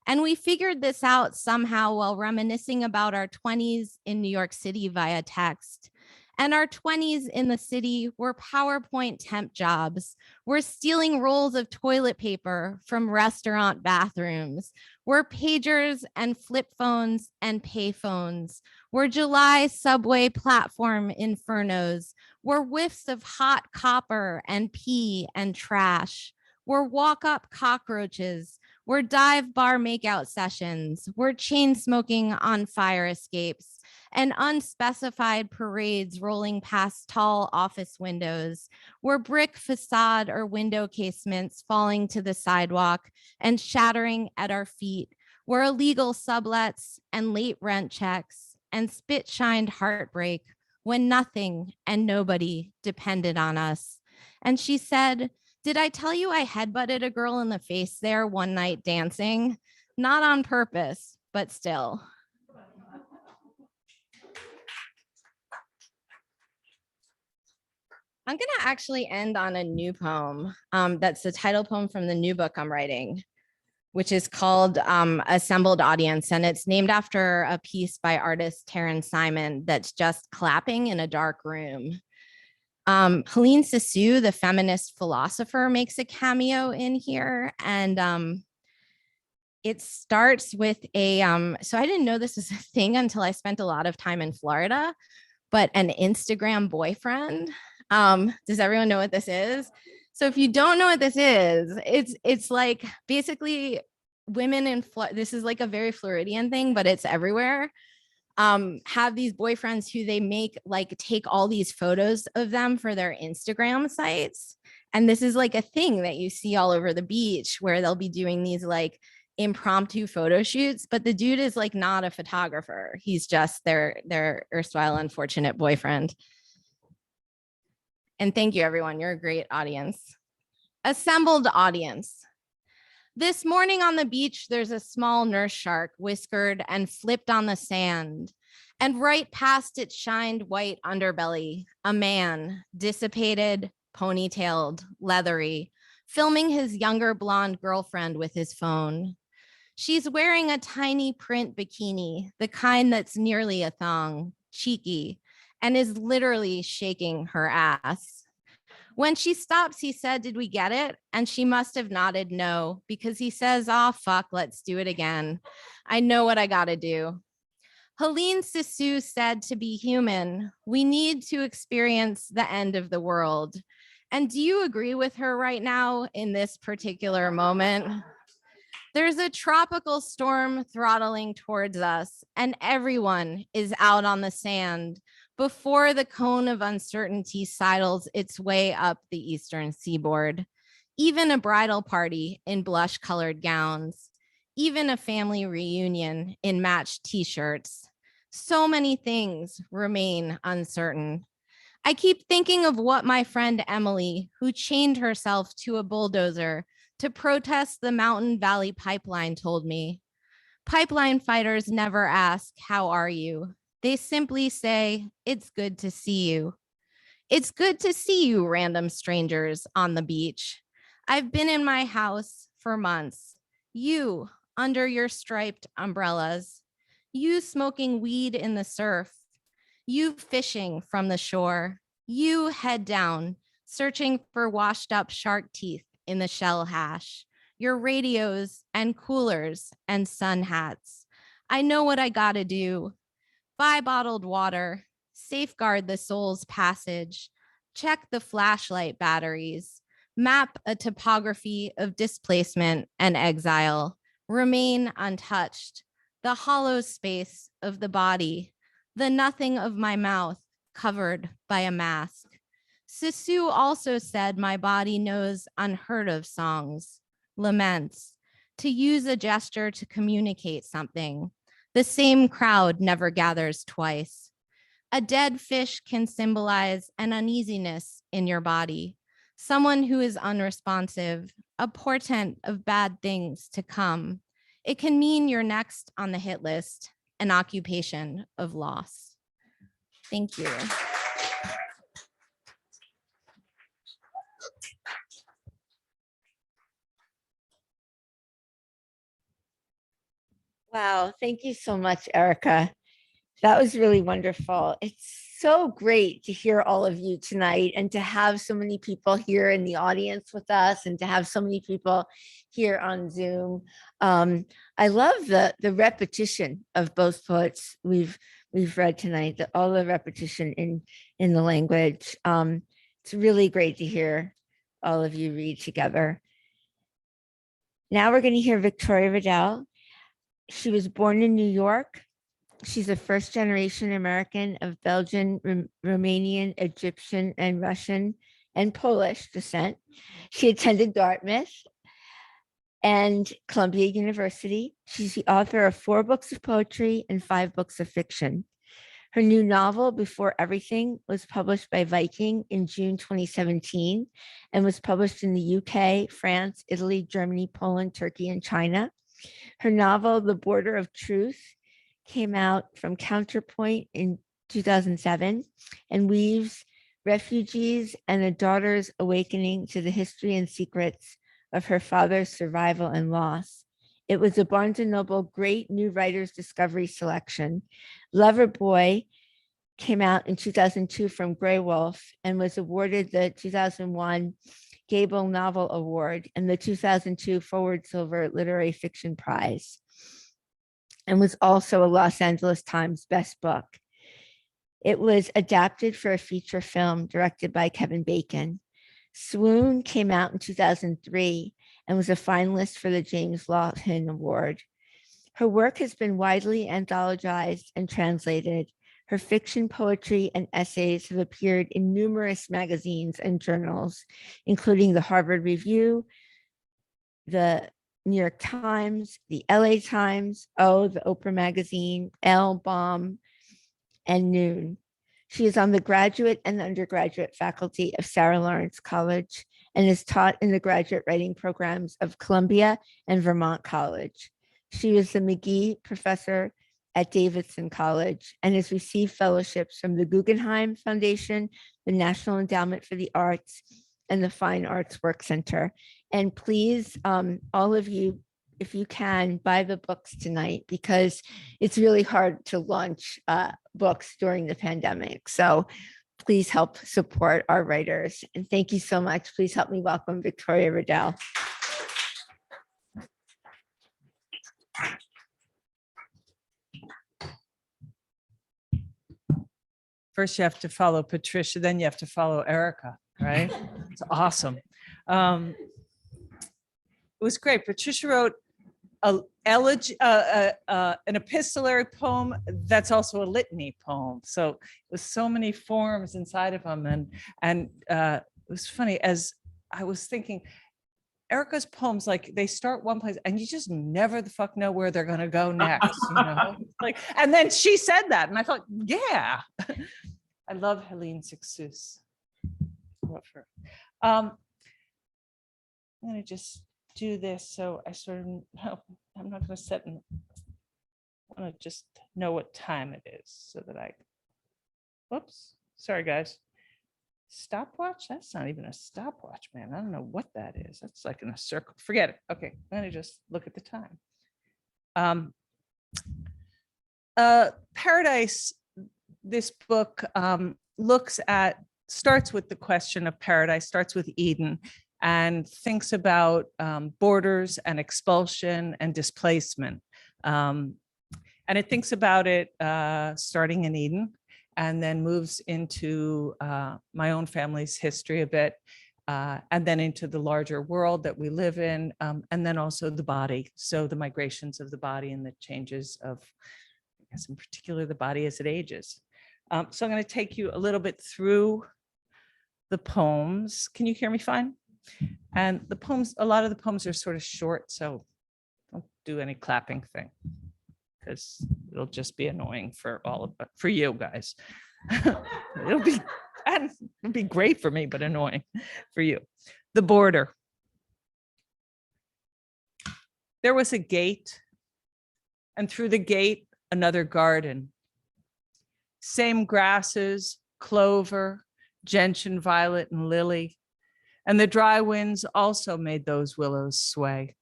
And we figured this out somehow while reminiscing about our 20s in New York City via text. And our 20s in the city were PowerPoint temp jobs. We're stealing rolls of toilet paper from restaurant bathrooms. We're pagers and flip phones and pay phones. We're July subway platform infernos. We're whiffs of hot copper and pee and trash. We're walk-up cockroaches. We're dive bar makeout sessions. We're chain smoking on fire escapes and unspecified parades rolling past tall office windows. We're brick facade or window casements falling to the sidewalk and shattering at our feet. We're illegal sublets and late rent checks and spit-shined heartbreak when nothing and nobody depended on us. And she said, "Did I tell you I headbutted a girl in the face there one night dancing? Not on purpose, but still." I'm going to actually end on a new poem. That's the title poem from the new book I'm writing, which is called Assembled Audience. And it's named after a piece by artist Taryn Simon that's just clapping in a dark room. Helene Cixous, the feminist philosopher, makes a cameo in here. And it starts with a, so I didn't know this was a thing until I spent a lot of time in Florida. but an Instagram boyfriend. Does everyone know what this is? So if you don't know what this is, it's like basically women in this is like a very Floridian thing, but it's everywhere. Have these boyfriends who they make like take all these photos of them for their Instagram sites. And this is like a thing that you see all over the beach where they'll be doing these like impromptu photo shoots, but the dude is like not a photographer. He's just their erstwhile unfortunate boyfriend. And thank you, everyone. You're a great audience. Assembled audience. This morning on the beach, there's a small nurse shark whiskered and flipped on the sand. And right past its shined white underbelly, a man, dissipated, ponytailed, leathery, filming his younger blonde girlfriend with his phone. She's wearing a tiny print bikini, the kind that's nearly a thong, cheeky, and is literally shaking her ass. When she stops, he said, "Did we get it?" And she must have nodded no, because he says, "Oh, fuck, let's do it again. I know what I gotta do." Helene Sissou said, "To be human, we need to experience the end of the world." And do you agree with her right now in this particular moment? There's a tropical storm throttling towards us, and everyone is out on the sand before the cone of uncertainty sidles its way up the eastern seaboard. Even a bridal party in blush-colored gowns, even a family reunion in matched t-shirts. So many things remain uncertain. I keep thinking of what my friend Emily, who chained herself to a bulldozer to protest the Mountain Valley Pipeline, told me. Pipeline fighters never ask, "How are you?" They simply say, "It's good to see you." It's good to see you, random strangers on the beach. I've been in my house for months. You under your striped umbrellas. You smoking weed in the surf. You fishing from the shore. You head down, searching for washed up shark teeth in the shell hash. Your radios and coolers and sun hats. I know what I gotta do. Buy bottled water, safeguard the soul's passage, check the flashlight batteries, map a topography of displacement and exile, remain untouched, the hollow space of the body, the nothing of my mouth covered by a mask. Sissou also said my body knows unheard of songs, laments, to use a gesture to communicate something. The same crowd never gathers twice. A dead fish can symbolize an uneasiness in your body, someone who is unresponsive, a portent of bad things to come. It can mean you're next on the hit list, an occupation of loss. Thank you. Wow, thank you so much, Erika. That was really wonderful. It's so great to hear all of you tonight and to have so many people here in the audience with us and to have so many people here on Zoom. I love the repetition of both poets we've read tonight, all the repetition in the language. It's really great to hear all of you read together. Now we're going to hear Victoria Riddell. She was born in New York. She's a first-generation American of Belgian, Romanian, Egyptian, and Russian and Polish descent. She attended Dartmouth and Columbia University. She's the author of 4 books of poetry and 5 books of fiction. Her new novel, Before Everything, was published by Viking in June 2017 and was published in the UK, France, Italy, Germany, Poland, Turkey, and China. Her novel, The Border of Truth, came out from Counterpoint in 2007 and weaves refugees and a daughter's awakening to the history and secrets of her father's survival and loss. It was a Barnes & Noble Great New Writers Discovery Selection. Loverboy came out in 2002 from Grey Wolf and was awarded the 2001 Gable Novel Award and the 2002 Forward Silver Literary Fiction Prize, and was also a Los Angeles Times Best Book. It was adapted for a feature film directed by Kevin Bacon. Swoon came out in 2003 and was a finalist for the James Lawton Award. Her work has been widely anthologized and translated. Her fiction, poetry, and essays have appeared in numerous magazines and journals, including the Harvard Review, the New York Times, the LA Times, the Oprah Magazine, Elle, Bomb, and Noon. She is on the graduate and undergraduate faculty of Sarah Lawrence College and is taught in the graduate writing programs of Columbia and Vermont College. She was the McGee Professor at Davidson College and has received fellowships from the Guggenheim Foundation, the National Endowment for the Arts, and the Fine Arts Work Center. And please, all of you, if you can, buy the books tonight, because it's really hard to launch books during the pandemic. So please help support our writers. And thank you so much. Please help me welcome Victoria Riddell. First, you have to follow Patricia, then you have to follow Erika, right? It's awesome. It was great. Patricia wrote an epistolary poem that's also a litany poem. So with so many forms inside of them. And it was funny, as I was thinking, Erika's poems, like, they start one place and you just never the fuck know where they're gonna go next, you know? Like, and then she said that and I thought, yeah. I love Helene Sixous. I'm gonna just do this. So I sort of, no, I'm not gonna set, I wanna just know what time it is so that I, whoops, sorry guys. Stopwatch? That's not even a stopwatch, man. I don't know what that is. That's like in a circle. Forget it. Okay, I'm gonna just look at the time. Paradise, this book starts with the question of paradise, starts with Eden, and thinks about borders and expulsion and displacement. And it thinks about it starting in Eden, and then moves into my own family's history a bit, and then into the larger world that we live in, and then also the body. So the migrations of the body and the changes of, I guess in particular, the body as it ages. So I'm going to take you a little bit through the poems. Can you hear me fine? And the poems, a lot of the poems are sort of short, so don't do any clapping thing, because it'll just be annoying for all of, for you guys. it'll be great for me, but annoying for you. The border. There was a gate, and through the gate, another garden. Same grasses, clover, gentian, violet, and lily. And the dry winds also made those willows sway.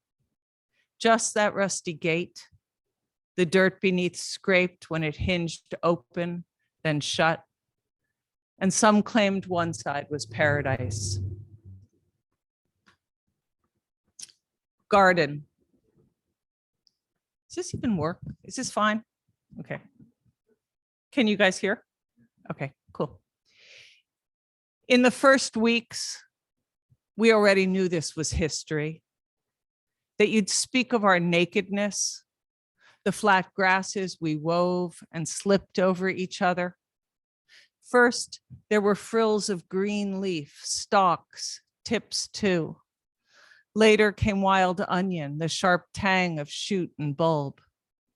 Just that rusty gate, the dirt beneath scraped when it hinged open, then shut. And some claimed one side was paradise. Garden. Does this even work? Is this fine? Okay. Can you guys hear? Okay, cool. In the first weeks, we already knew this was history, that you'd speak of our nakedness, the flat grasses we wove and slipped over each other. First, there were frills of green leaf, stalks, tips too. Later came wild onion, the sharp tang of shoot and bulb,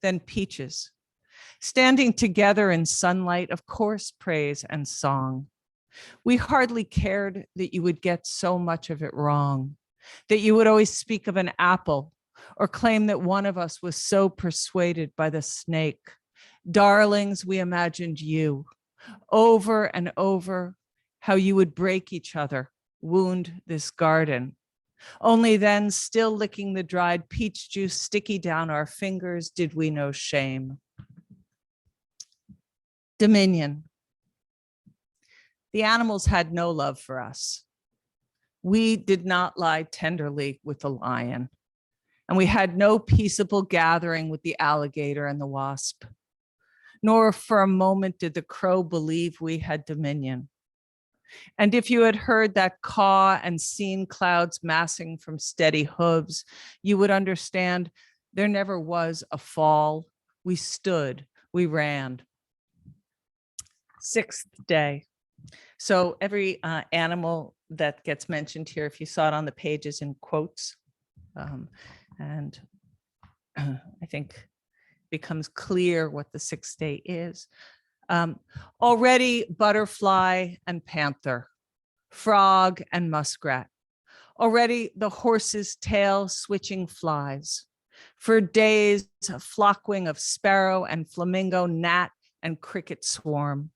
then peaches. Standing together in sunlight of coarse praise and song. We hardly cared that you would get so much of it wrong, that you would always speak of an apple or claim that one of us was so persuaded by the snake. Darlings, we imagined you over and over, how you would break each other, wound this garden. Only then, still licking the dried peach juice sticky down our fingers, did we know shame. Dominion. The animals had no love for us. We did not lie tenderly with the lion, and we had no peaceable gathering with the alligator and the wasp. nor for a moment did the crow believe we had dominion. And if you had heard that caw and seen clouds massing from steady hooves, you would understand there never was a fall. We stood, we ran. Sixth day. So every animal that gets mentioned here, if you saw it on the page, is in quotes. And I think becomes clear what the sixth day is. Already butterfly and panther, frog and muskrat. Already the horse's tail switching flies. For days, a flockwing of sparrow and flamingo, gnat and cricket swarm.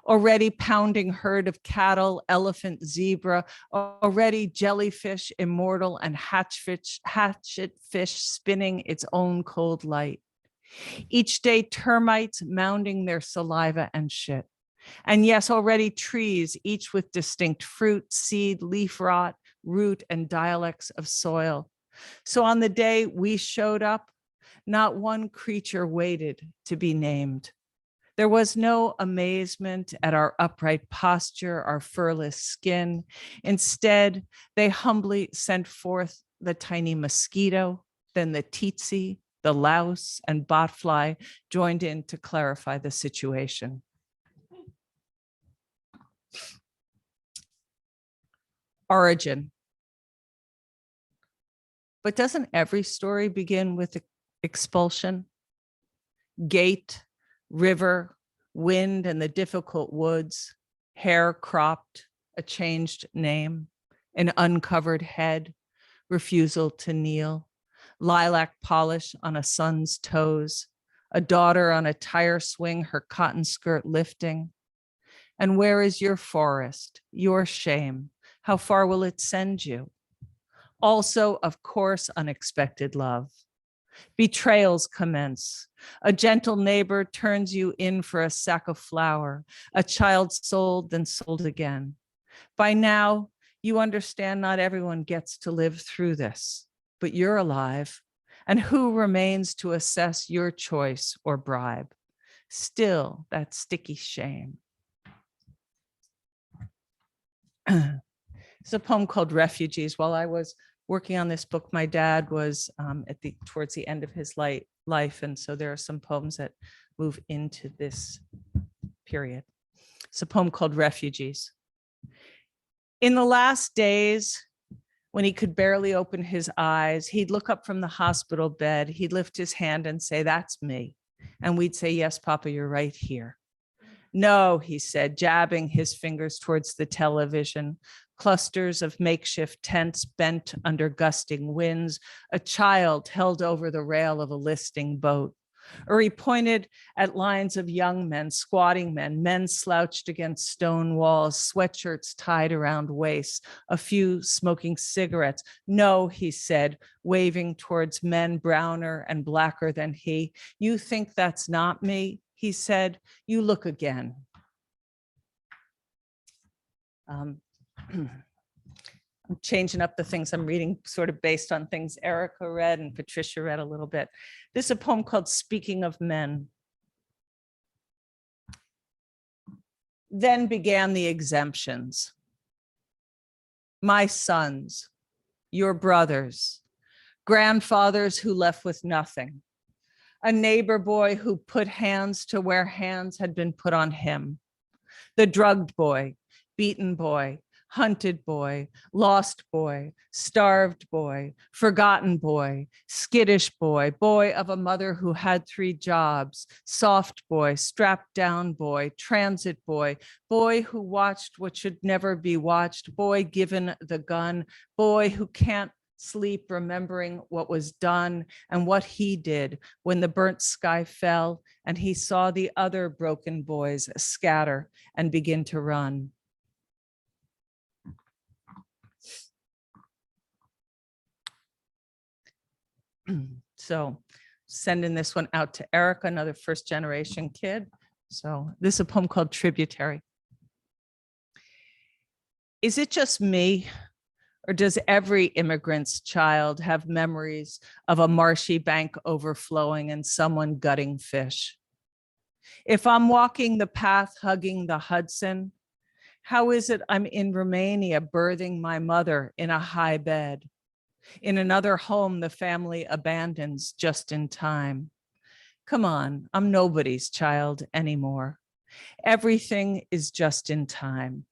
Already pounding herd of cattle, elephant, zebra, already jellyfish, immortal, and hatchet fish spinning its own cold light. Each day termites mounding their saliva and shit. And yes, already trees, each with distinct fruit, seed, leaf rot, root, and dialects of soil. So on the day we showed up, not one creature waited to be named. There was no amazement at our upright posture, our furless skin. Instead, they humbly sent forth the tiny mosquito, then the tsetse, the louse, and botfly joined in to clarify the situation. Origin. But doesn't every story begin with expulsion? Gate, river, wind, and the difficult woods, hair cropped, a changed name, an uncovered head, refusal to kneel, lilac polish on a son's toes, a daughter on a tire swing, her cotton skirt lifting. And where is your forest, your shame? How far will it send you? Also, of course, unexpected love. Betrayals commence. A gentle neighbor turns you in for a sack of flour, a child sold, then sold again. By now, you understand not everyone gets to live through this, but you're alive. And who remains to assess your choice or bribe? Still, that sticky shame. It's a poem called Refugees. While I was working on this book, my dad was towards the end of his life. And so there are some poems that move into this period. It's a poem called Refugees. In the last days, when he could barely open his eyes, he'd look up from the hospital bed, he'd lift his hand and say, "That's me." And we'd say, "Yes, Papa, you're right here." "No," he said, jabbing his fingers towards the television. Clusters of makeshift tents bent under gusting winds, a child held over the rail of a listing boat. Or he pointed at lines of young men, squatting men slouched against stone walls, sweatshirts tied around waists, a few smoking cigarettes. "No," he said, waving towards men browner and blacker than he. "You think that's not me?" he said. "You look again." I'm changing up the things I'm reading sort of based on things Erika read and Patricia read a little bit. This is a poem called Speaking of Men. Then began the exemptions. My sons, your brothers, grandfathers who left with nothing, a neighbor boy who put hands to where hands had been put on him, the drugged boy, beaten boy, hunted boy, lost boy, starved boy, forgotten boy, skittish boy, boy of a mother who had 3 jobs, soft boy, strapped down boy, transit boy, boy who watched what should never be watched, boy given the gun, boy who can't sleep remembering what was done and what he did when the burnt sky fell and he saw the other broken boys scatter and begin to run. So sending this one out to Erika, another first generation kid. So this is a poem called Tributary. Is it just me, or does every immigrant's child have memories of a marshy bank overflowing and someone gutting fish? If I'm walking the path hugging the Hudson, how is it I'm in Romania birthing my mother in a high bed? In another home the family abandons just in time. Come on, I'm nobody's child anymore. Everything is just in time.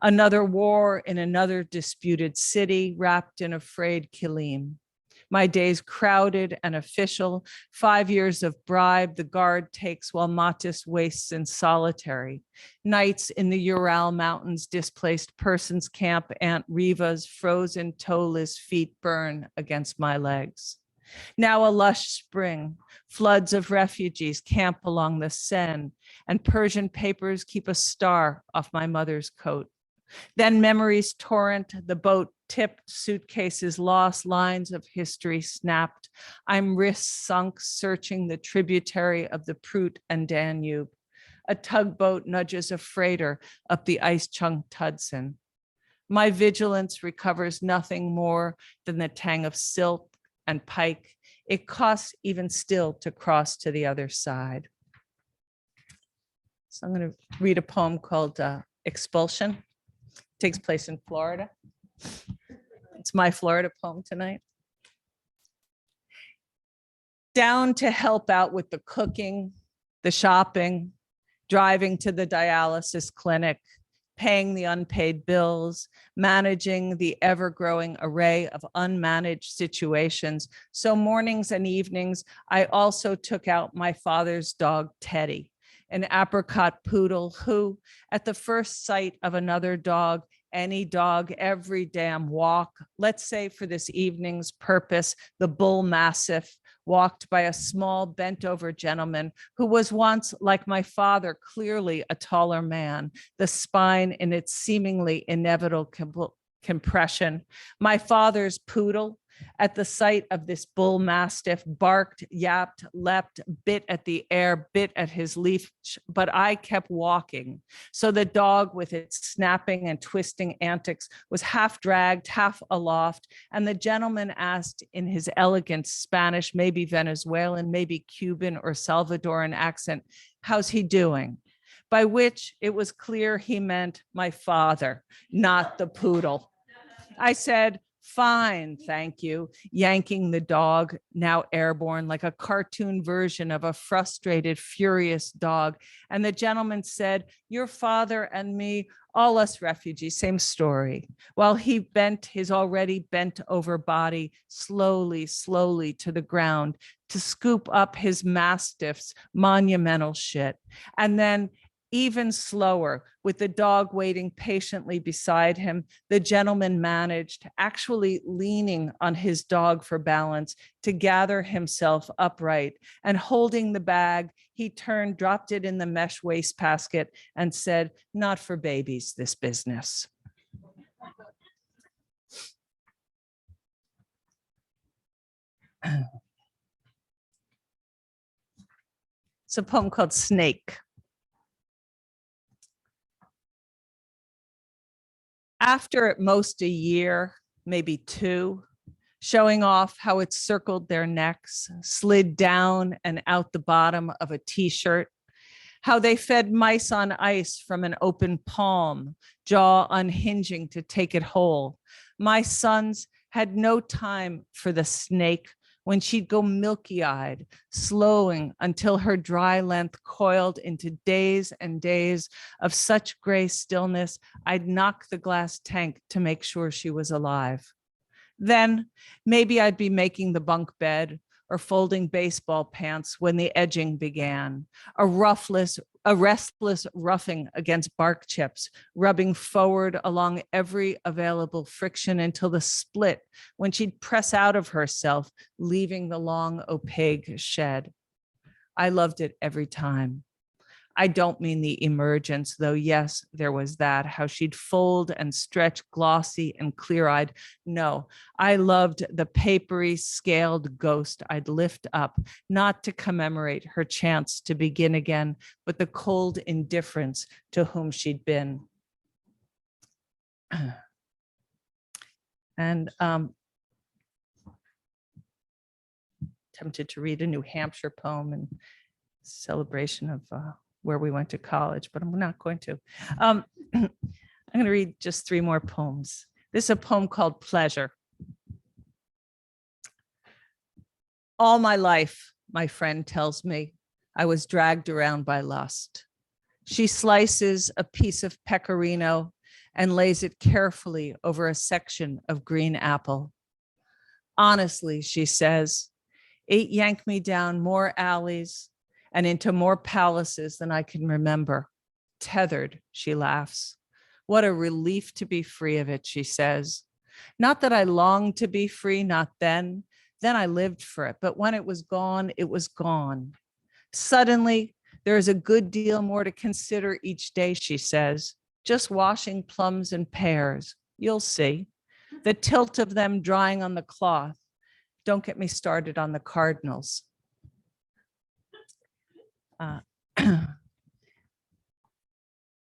Another war in another disputed city wrapped in a frayed kilim. My days crowded and official, 5 years of bribe the guard takes while Matis wastes in solitary. Nights in the Ural Mountains, displaced persons camp, Aunt Riva's frozen toeless feet burn against my legs. Now a lush spring, floods of refugees camp along the Seine, and Persian papers keep a star off my mother's coat. Then memories torrent, the boat tipped, suitcases lost, lines of history snapped. I'm wrists sunk, searching the tributary of the Prut and Danube. A tugboat nudges a freighter up the ice-chunked Hudson. My vigilance recovers nothing more than the tang of silt and pike. It costs even still to cross to the other side. So I'm going to read a poem called Expulsion. Takes place in Florida. It's my Florida poem tonight. Down to help out with the cooking, the shopping, driving to the dialysis clinic, paying the unpaid bills, managing the ever-growing array of unmanaged situations. So mornings and evenings, I also took out my father's dog, Teddy, an apricot poodle who, at the first sight of another dog, any dog, every damn walk, let's say for this evening's purpose, the bull mastiff, walked by a small bent over gentleman who was once, like my father, clearly a taller man, the spine in its seemingly inevitable compression. My father's poodle, at the sight of this bull mastiff, barked, yapped, leapt, bit at the air, bit at his leash, but I kept walking. So the dog, with its snapping and twisting antics, was half dragged, half aloft, and the gentleman asked in his elegant Spanish, maybe Venezuelan, maybe Cuban or Salvadoran accent, "How's he doing?" By which it was clear he meant my father, not the poodle. I said, "Fine, thank you," yanking the dog, now airborne, like a cartoon version of a frustrated, furious dog. And the gentleman said, "Your father and me, all us refugees, same story," while he bent his already bent over body slowly, slowly to the ground to scoop up his mastiff's monumental shit. And then even slower, with the dog waiting patiently beside him, the gentleman managed, actually leaning on his dog for balance, to gather himself upright. And holding the bag, he turned, dropped it in the mesh wastebasket, and said, "Not for babies, this business." It's a poem called Snake. After at most a year, maybe two, showing off how it circled their necks, slid down and out the bottom of a t-shirt, how they fed mice on ice from an open palm, jaw unhinging to take it whole. My sons had no time for the snake when she'd go milky-eyed, slowing until her dry length coiled into days and days of such gray stillness, I'd knock the glass tank to make sure she was alive. Then maybe I'd be making the bunk bed or folding baseball pants when the edging began, a restless roughing against bark chips, rubbing forward along every available friction until the split when she'd press out of herself, leaving the long opaque shed. I loved it every time. I don't mean the emergence, though yes, there was that, how she'd fold and stretch glossy and clear-eyed. No, I loved the papery scaled ghost I'd lift up, not to commemorate her chance to begin again, but the cold indifference to whom she'd been. And tempted to read a New Hampshire poem in celebration of where we went to college, but I'm not going to. I'm going to read just 3 more poems. This is a poem called Pleasure. All my life, my friend tells me, I was dragged around by lust. She slices a piece of pecorino and lays it carefully over a section of green apple. Honestly, she says, it yanked me down more alleys and into more palaces than I can remember. Tethered, she laughs. What a relief to be free of it, she says. Not that I longed to be free, not then. Then I lived for it. But when it was gone, it was gone. Suddenly, there is a good deal more to consider each day, she says. Just washing plums and pears. You'll see. The tilt of them drying on the cloth. Don't get me started on the cardinals.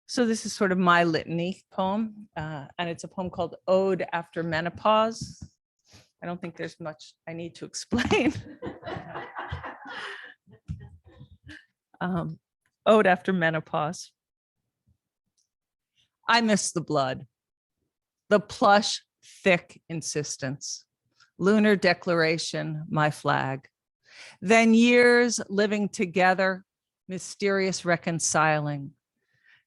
So this is sort of my litany poem, and it's a poem called Ode After Menopause. I don't think there's much I need to explain. Ode After Menopause. I miss the blood, the plush, thick insistence, lunar declaration, my flag. Then years living together, mysterious reconciling.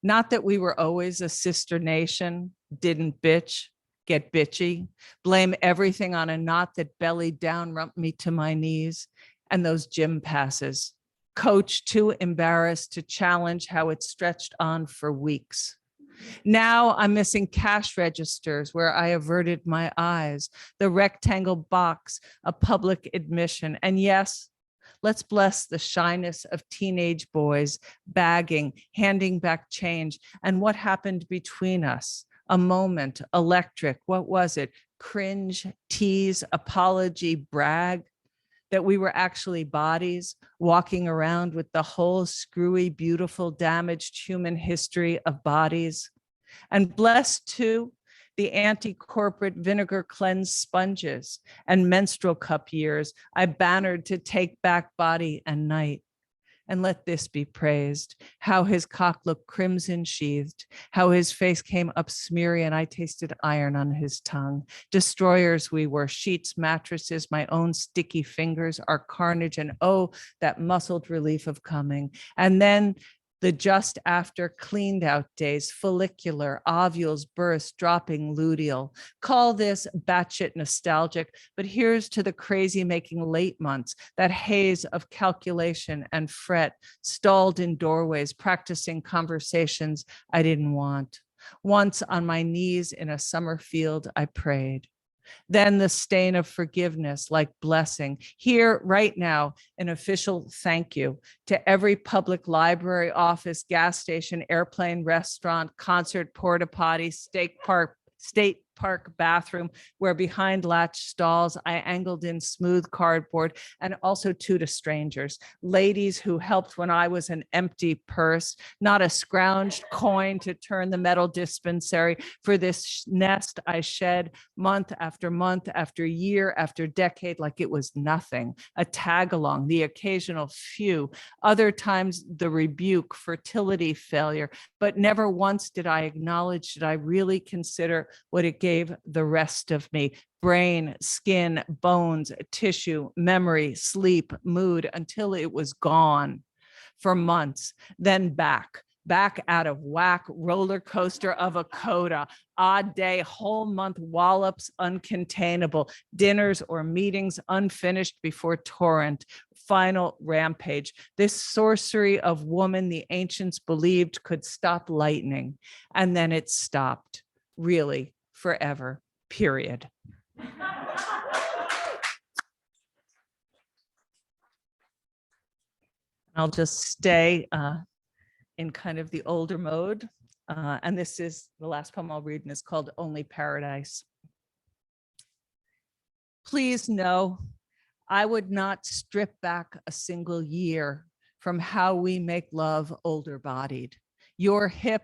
Not that we were always a sister nation, didn't bitch, get bitchy, blame everything on a knot that bellied down, rumped me to my knees, and those gym passes. Coach too embarrassed to challenge how it stretched on for weeks. Now I'm missing cash registers where I averted my eyes, the rectangle box, a public admission. And yes, let's bless the shyness of teenage boys, bagging, handing back change. And what happened between us? A moment, electric, what was it? Cringe, tease, apology, brag, that we were actually bodies walking around with the whole screwy, beautiful, damaged human history of bodies. And blessed too, the anti-corporate vinegar cleansed sponges and menstrual cup years I bannered to take back body and night. And let this be praised, how his cock looked crimson sheathed, how his face came up smeary and I tasted iron on his tongue. Destroyers we were, sheets, mattresses, my own sticky fingers, our carnage, and oh, that muscled relief of coming. And then the just after cleaned out days, follicular, ovules burst, dropping luteal. Call this batshit nostalgic, but here's to the crazy making late months, that haze of calculation and fret, stalled in doorways, practicing conversations I didn't want. Once on my knees in a summer field, I prayed. Then the stain of forgiveness, like blessing. Here, right now, an official thank you to every public library, office, gas station, airplane, restaurant, concert, porta potty, state park bathroom, where behind latch stalls, I angled in smooth cardboard, and also to strangers, ladies who helped when I was an empty purse, not a scrounged coin to turn the metal dispensary for this nest I shed month after year after decade, like it was nothing, a tag along, the occasional few, other times the rebuke, fertility failure, but never once did I acknowledge, did I really consider what it gave the rest of me: brain, skin, bones, tissue, memory, sleep, mood, until it was gone for months, then back out of whack, roller coaster of a coda, odd day, whole month wallops uncontainable, dinners or meetings unfinished before torrent, final rampage. This sorcery of woman the ancients believed could stop lightning, and then it stopped, really, forever, period. I'll just stay in kind of the older mode. And this is the last poem I'll read, and it's called Only Paradise. Please know, I would not strip back a single year from how we make love older bodied. Your hip,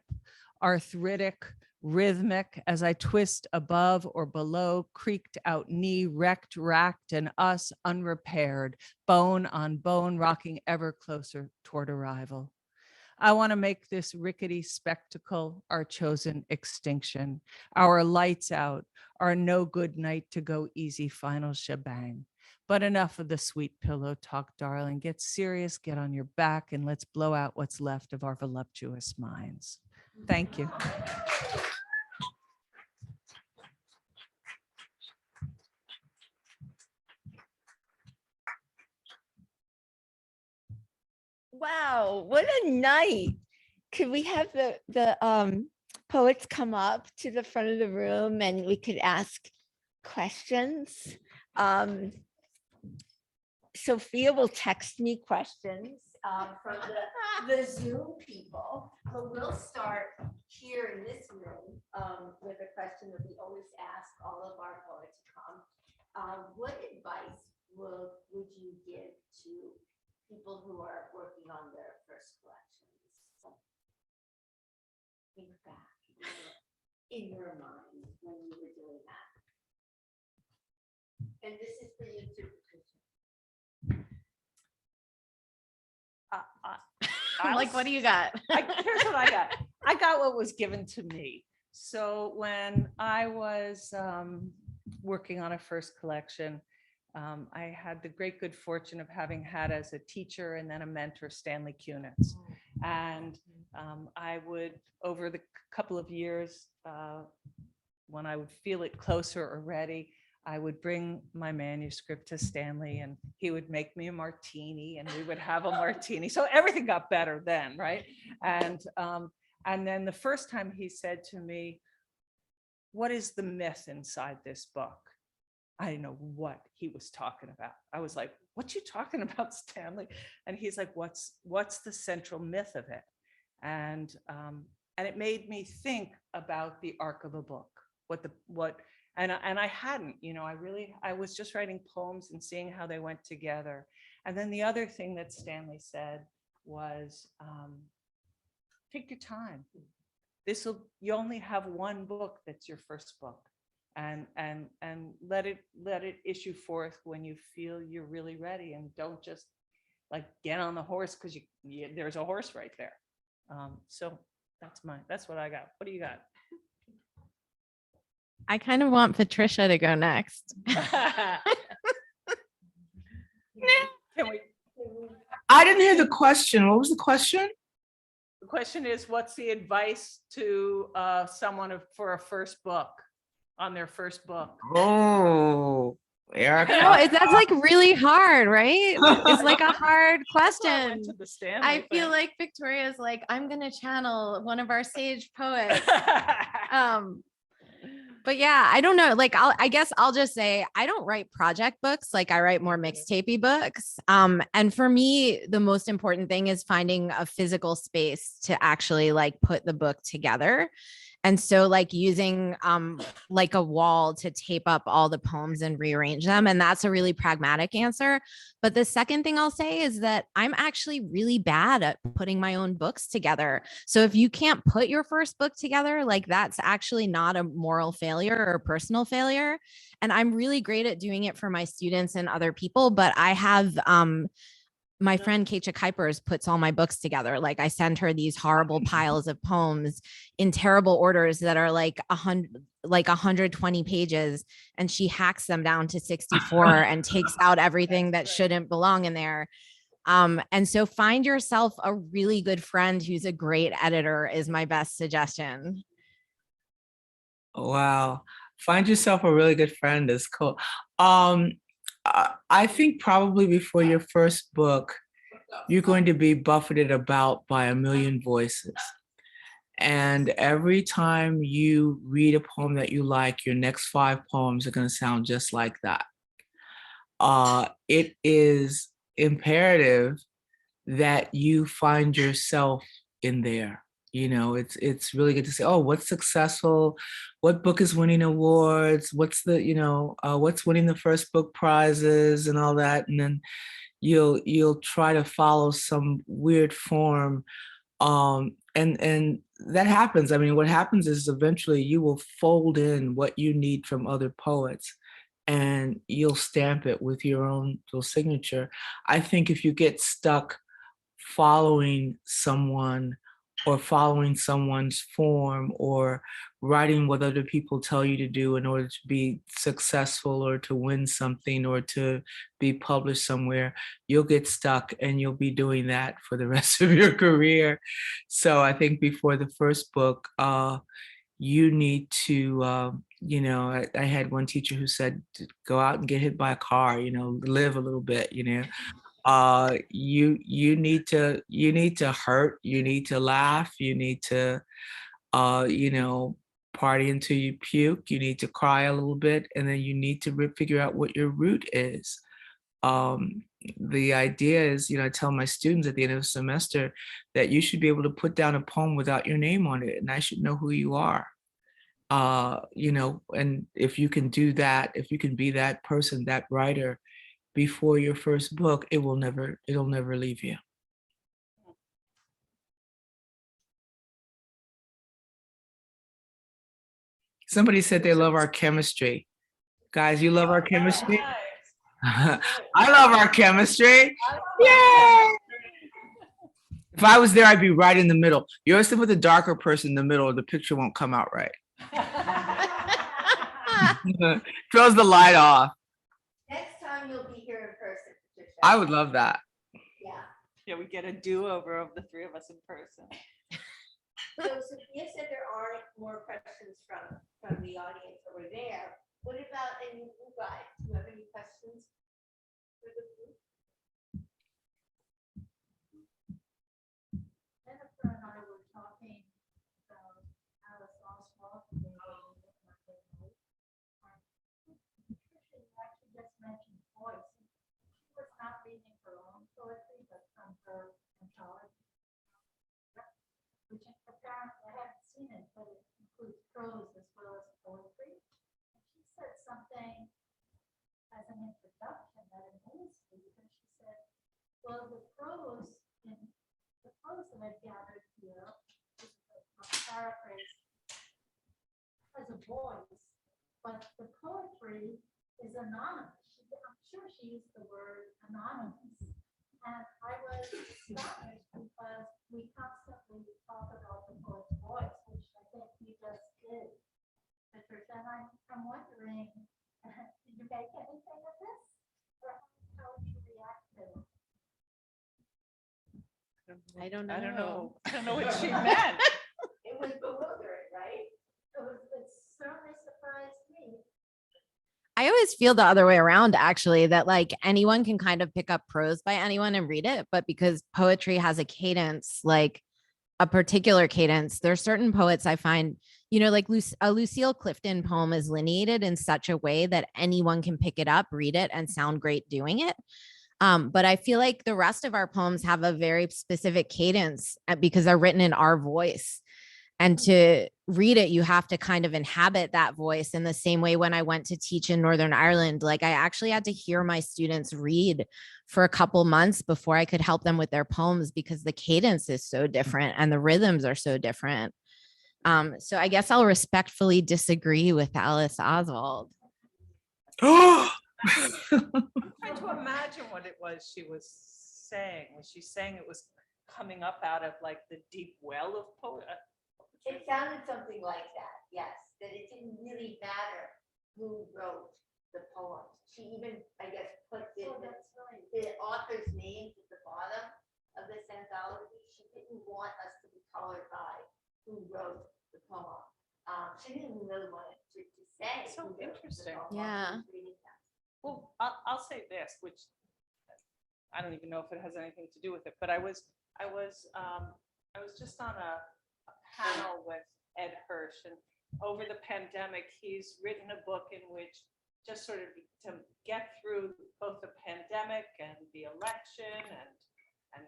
arthritic, rhythmic as I twist above or below, creaked out knee, wrecked, racked, and us unrepaired, bone on bone, rocking ever closer toward arrival. I want to make this rickety spectacle our chosen extinction, our lights out, our no good night to go easy final shebang. But enough of the sweet pillow talk, darling. Get serious, get on your back, and let's blow out what's left of our voluptuous minds. Thank you. Wow, what a night. Could we have the poets come up to the front of the room and we could ask questions? Sophia will text me questions from the Zoom people, but we'll start here in this room with a question that we always ask all of our poets to come. What advice would you give to people who are working on their first collections? Think back in your mind when you were doing that. And this is for you too, Patricia. I'm like, what do you got? Here's what I got. I got what was given to me. So when I was working on a first collection, I had the great good fortune of having had as a teacher and then a mentor, Stanley Kunitz. And I would, over the couple of years, when I would feel it closer or ready, I would bring my manuscript to Stanley and he would make me a martini and we would have a martini. So everything got better then, right? And then the first time he said to me, "What is the myth inside this book?" I didn't know what he was talking about. I was like, "What you talking about, Stanley?" And he's like, "What's the central myth of it?" And it made me think about the arc of a book. And I hadn't, I was just writing poems and seeing how they went together. And then the other thing that Stanley said was, take your time. You only have one book that's your first book. And let it issue forth when you feel you're really ready, and don't just like get on the horse because there's a horse right there. So that's what I got. What do you got? I kind of want Patricia to go next. Can we? I didn't hear the question. What was the question? The question is, what's the advice to someone for a first book, on their first book? Oh, Erika. No, that's like really hard, right? It's like a hard question. I feel like Victoria's like, I'm gonna channel one of our sage poets. But yeah, I don't know. Like, I guess I'll just say I don't write project books. Like, I write more mixtapey books. And for me, the most important thing is finding a physical space to actually like put the book together. And so like using like a wall to tape up all the poems and rearrange them. And that's a really pragmatic answer. But the second thing I'll say is that I'm actually really bad at putting my own books together. So if you can't put your first book together, like that's actually not a moral failure or a personal failure. And I'm really great at doing it for my students and other people. But I have my friend Keisha Kuipers puts all my books together. Like I send her these horrible piles of poems in terrible orders that are like 120 pages, and she hacks them down to 64 and takes out everything that shouldn't belong in there. And so find yourself a really good friend who's a great editor is my best suggestion. Wow. Find yourself a really good friend is cool. I think probably before your first book, you're going to be buffeted about by a million voices. And every time you read a poem that you like, your next 5 poems are going to sound just like that. It is imperative that you find yourself in there. It's really good to say, oh, what's successful? What book is winning awards? What's what's winning the first book prizes and all that. And then you'll try to follow some weird form. And that happens. I mean, what happens is eventually you will fold in what you need from other poets and you'll stamp it with your own little signature. I think if you get stuck following someone or following someone's form or writing what other people tell you to do in order to be successful or to win something or to be published somewhere, you'll get stuck and you'll be doing that for the rest of your career. So I think before the first book, you need to, I had one teacher who said, go out and get hit by a car, live a little bit, you need to hurt, you need to laugh, you need to party until you puke, you need to cry a little bit, and then you need to figure out what your root is. The idea is, I tell my students at the end of the semester that you should be able to put down a poem without your name on it, and I should know who you are. And if you can do that, if you can be that person, that writer, before your first book, it'll never leave you. Somebody said they love our chemistry. Guys, you love our chemistry? I love our chemistry. Yay! If I was there, I'd be right in the middle. You always sit with a darker person in the middle, or the picture won't come out right. Throws the light off. Next time you'll be here in person, Patricia. I would love that. Yeah. Yeah, we get a do-over of the three of us in person. So Sophia said there aren't more questions from the audience over there. What about any of you guys? Do you have any questions for the group? Jennifer and I were talking about Alice Oswald. Patricia actually just mentioned voice. She was not reading her own poetry, but from her anthology, which apparently I haven't seen it, but it includes prose as well as poetry. And she said something as an introduction that amazed me, because she said, well, the prose that I've gathered here, I'll paraphrase, has a voice, but the poetry is anonymous. I'm sure she used the word anonymous. And I was astonished because we constantly talk about the poet's voice, which I think you just did, Patricia. And I'm wondering, did you make anything of this? Or how would you react to it? I don't know. I don't know what she meant. It was bewildering, right? It certainly surprised me. I always feel the other way around, actually, that like anyone can kind of pick up prose by anyone and read it. But because poetry has a cadence, like a particular cadence, there's certain poets I find, like a Lucille Clifton poem is lineated in such a way that anyone can pick it up, read it, and sound great doing it. But I feel like the rest of our poems have a very specific cadence because they're written in our voice. And to read it, you have to kind of inhabit that voice in the same way when I went to teach in Northern Ireland. Like I actually had to hear my students read for a couple months before I could help them with their poems because the cadence is so different and the rhythms are so different. So I guess I'll respectfully disagree with Alice Oswald. I'm trying to imagine what it was she was saying. Was she saying it was coming up out of like the deep well of poetry? It sounded something like that, yes, that it didn't really matter who wrote the poems. She even, I guess, put the author's names at the bottom of this anthology. She didn't want us to be colored by who wrote the poem. She didn't really want to say. So interesting. Yeah. Well, I'll say this, which I don't even know if it has anything to do with it, but I was just on a panel with Ed Hirsch, and over the pandemic, he's written a book in which just sort of to get through both the pandemic and the election and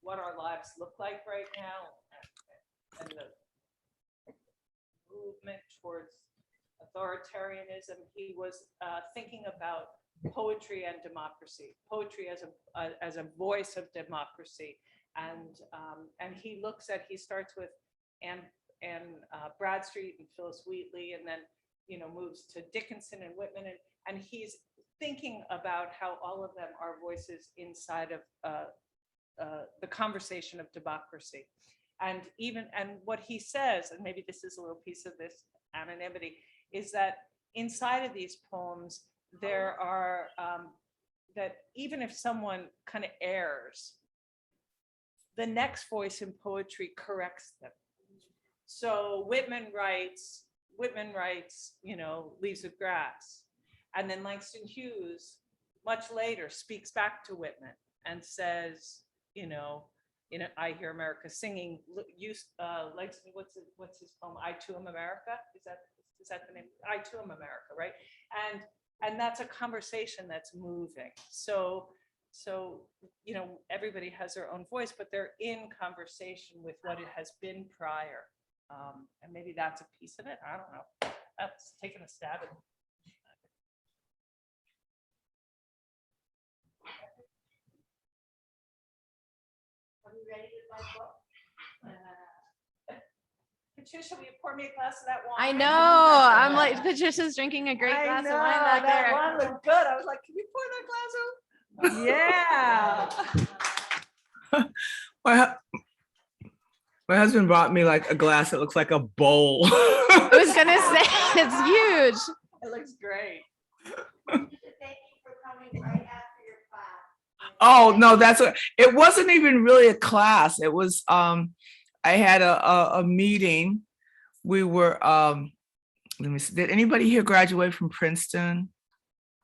what our lives look like right now and the movement towards authoritarianism. He was thinking about poetry and democracy, poetry as a voice of democracy. And he starts with Anne Bradstreet and Phyllis Wheatley, and then moves to Dickinson and Whitman, and he's thinking about how all of them are voices inside of the conversation of democracy. And what he says, and maybe this is a little piece of this anonymity, is that inside of these poems, there are, that even if someone kind of errs, the next voice in poetry corrects them. So Whitman writes, Leaves of Grass. And then Langston Hughes, much later, speaks back to Whitman and says, I Hear America Singing. Langston, what's his poem? I Too Am America. Is that the name? I Too Am America, right? And that's a conversation that's moving. So everybody has their own voice, but they're in conversation with what it has been prior. And maybe that's a piece of it. I don't know. That's taking a stab at. Are we ready with my book? Patricia, will you pour me a glass of that wine? I know. I'm like, Patricia's drinking a great glass of wine back that there. wine looked good. I was like, can you pour that glass over? Yeah. My husband brought me like a glass that looks like a bowl. I was gonna say it's huge. It looks great. Thank you for coming right after your class. Oh, no, it wasn't even really a class. It was, I had a meeting. We were, let me see, did anybody here graduate from Princeton?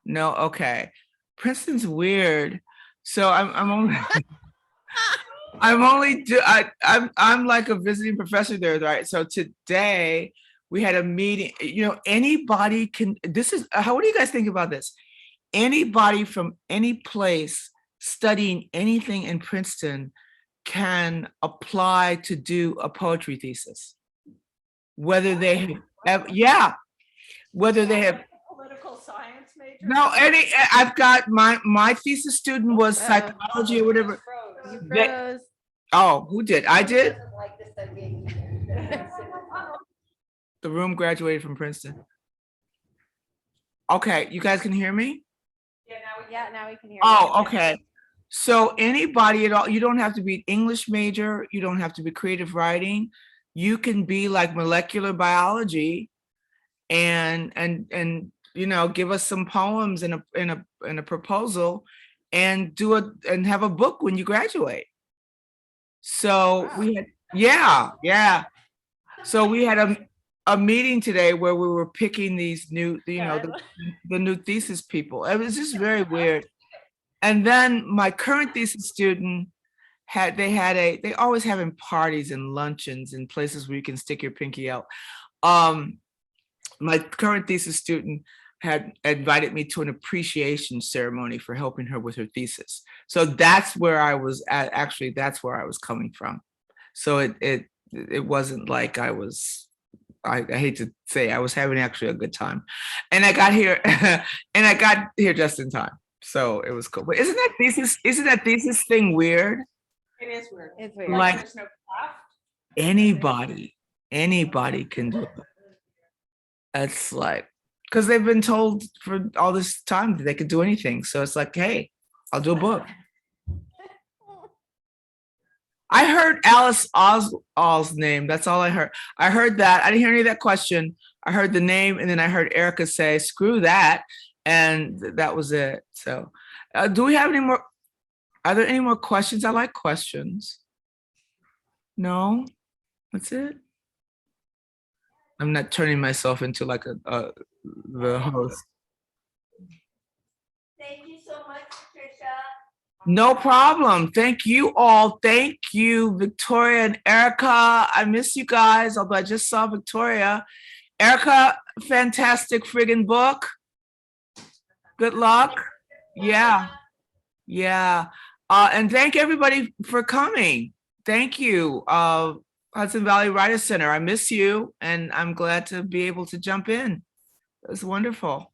No, okay. Princeton's weird. So I'm only, I'm like a visiting professor there, right? So today we had a meeting, anybody can, what do you guys think about this? Anybody from any place studying anything in Princeton can apply to do a poetry thesis. Whether they have, whether they have Political science major. no, I've got my thesis student was psychology or whatever. You They- froze. Oh, who did? I did? Doesn't like this idea either. The room graduated from Princeton. Okay, you guys can hear me? Yeah, now we can hear you. Oh, okay. So anybody at all, you don't have to be an English major, you don't have to be creative writing. You can be like molecular biology and give us some poems in a proposal and and have a book when you graduate. So we had, So we had a meeting today where we were picking these new, the new thesis people. It was just very weird. And then my current thesis student they always having parties and luncheons and places where you can stick your pinky out. My current thesis student had invited me to an appreciation ceremony for helping her with her thesis. So that's where I was at. Actually, that's where I was coming from. So it wasn't like I hate to say, I was having actually a good time. And I got here just in time. So it was cool. But isn't that thesis thing weird? It is weird. It's weird. Like There's no craft. anybody can do it. It's like, because they've been told for all this time that they could do anything. So it's like, hey, I'll do a book. I heard Alice Oswald's name. That's all I heard. I heard that. I didn't hear any of that question. I heard the name, and then I heard Erika say, screw that. And that was it. So do we have any more? Are there any more questions? I like questions. No? That's it? I'm not turning myself into like the host. Thank you so much, Patricia. No problem. Thank you all. Thank you, Victoria and Erika. I miss you guys, although I just saw Victoria. Erika, fantastic friggin' book. Good luck. Yeah. And thank everybody for coming. Thank you. Hudson Valley Writers Center. I miss you, and I'm glad to be able to jump in. It was wonderful.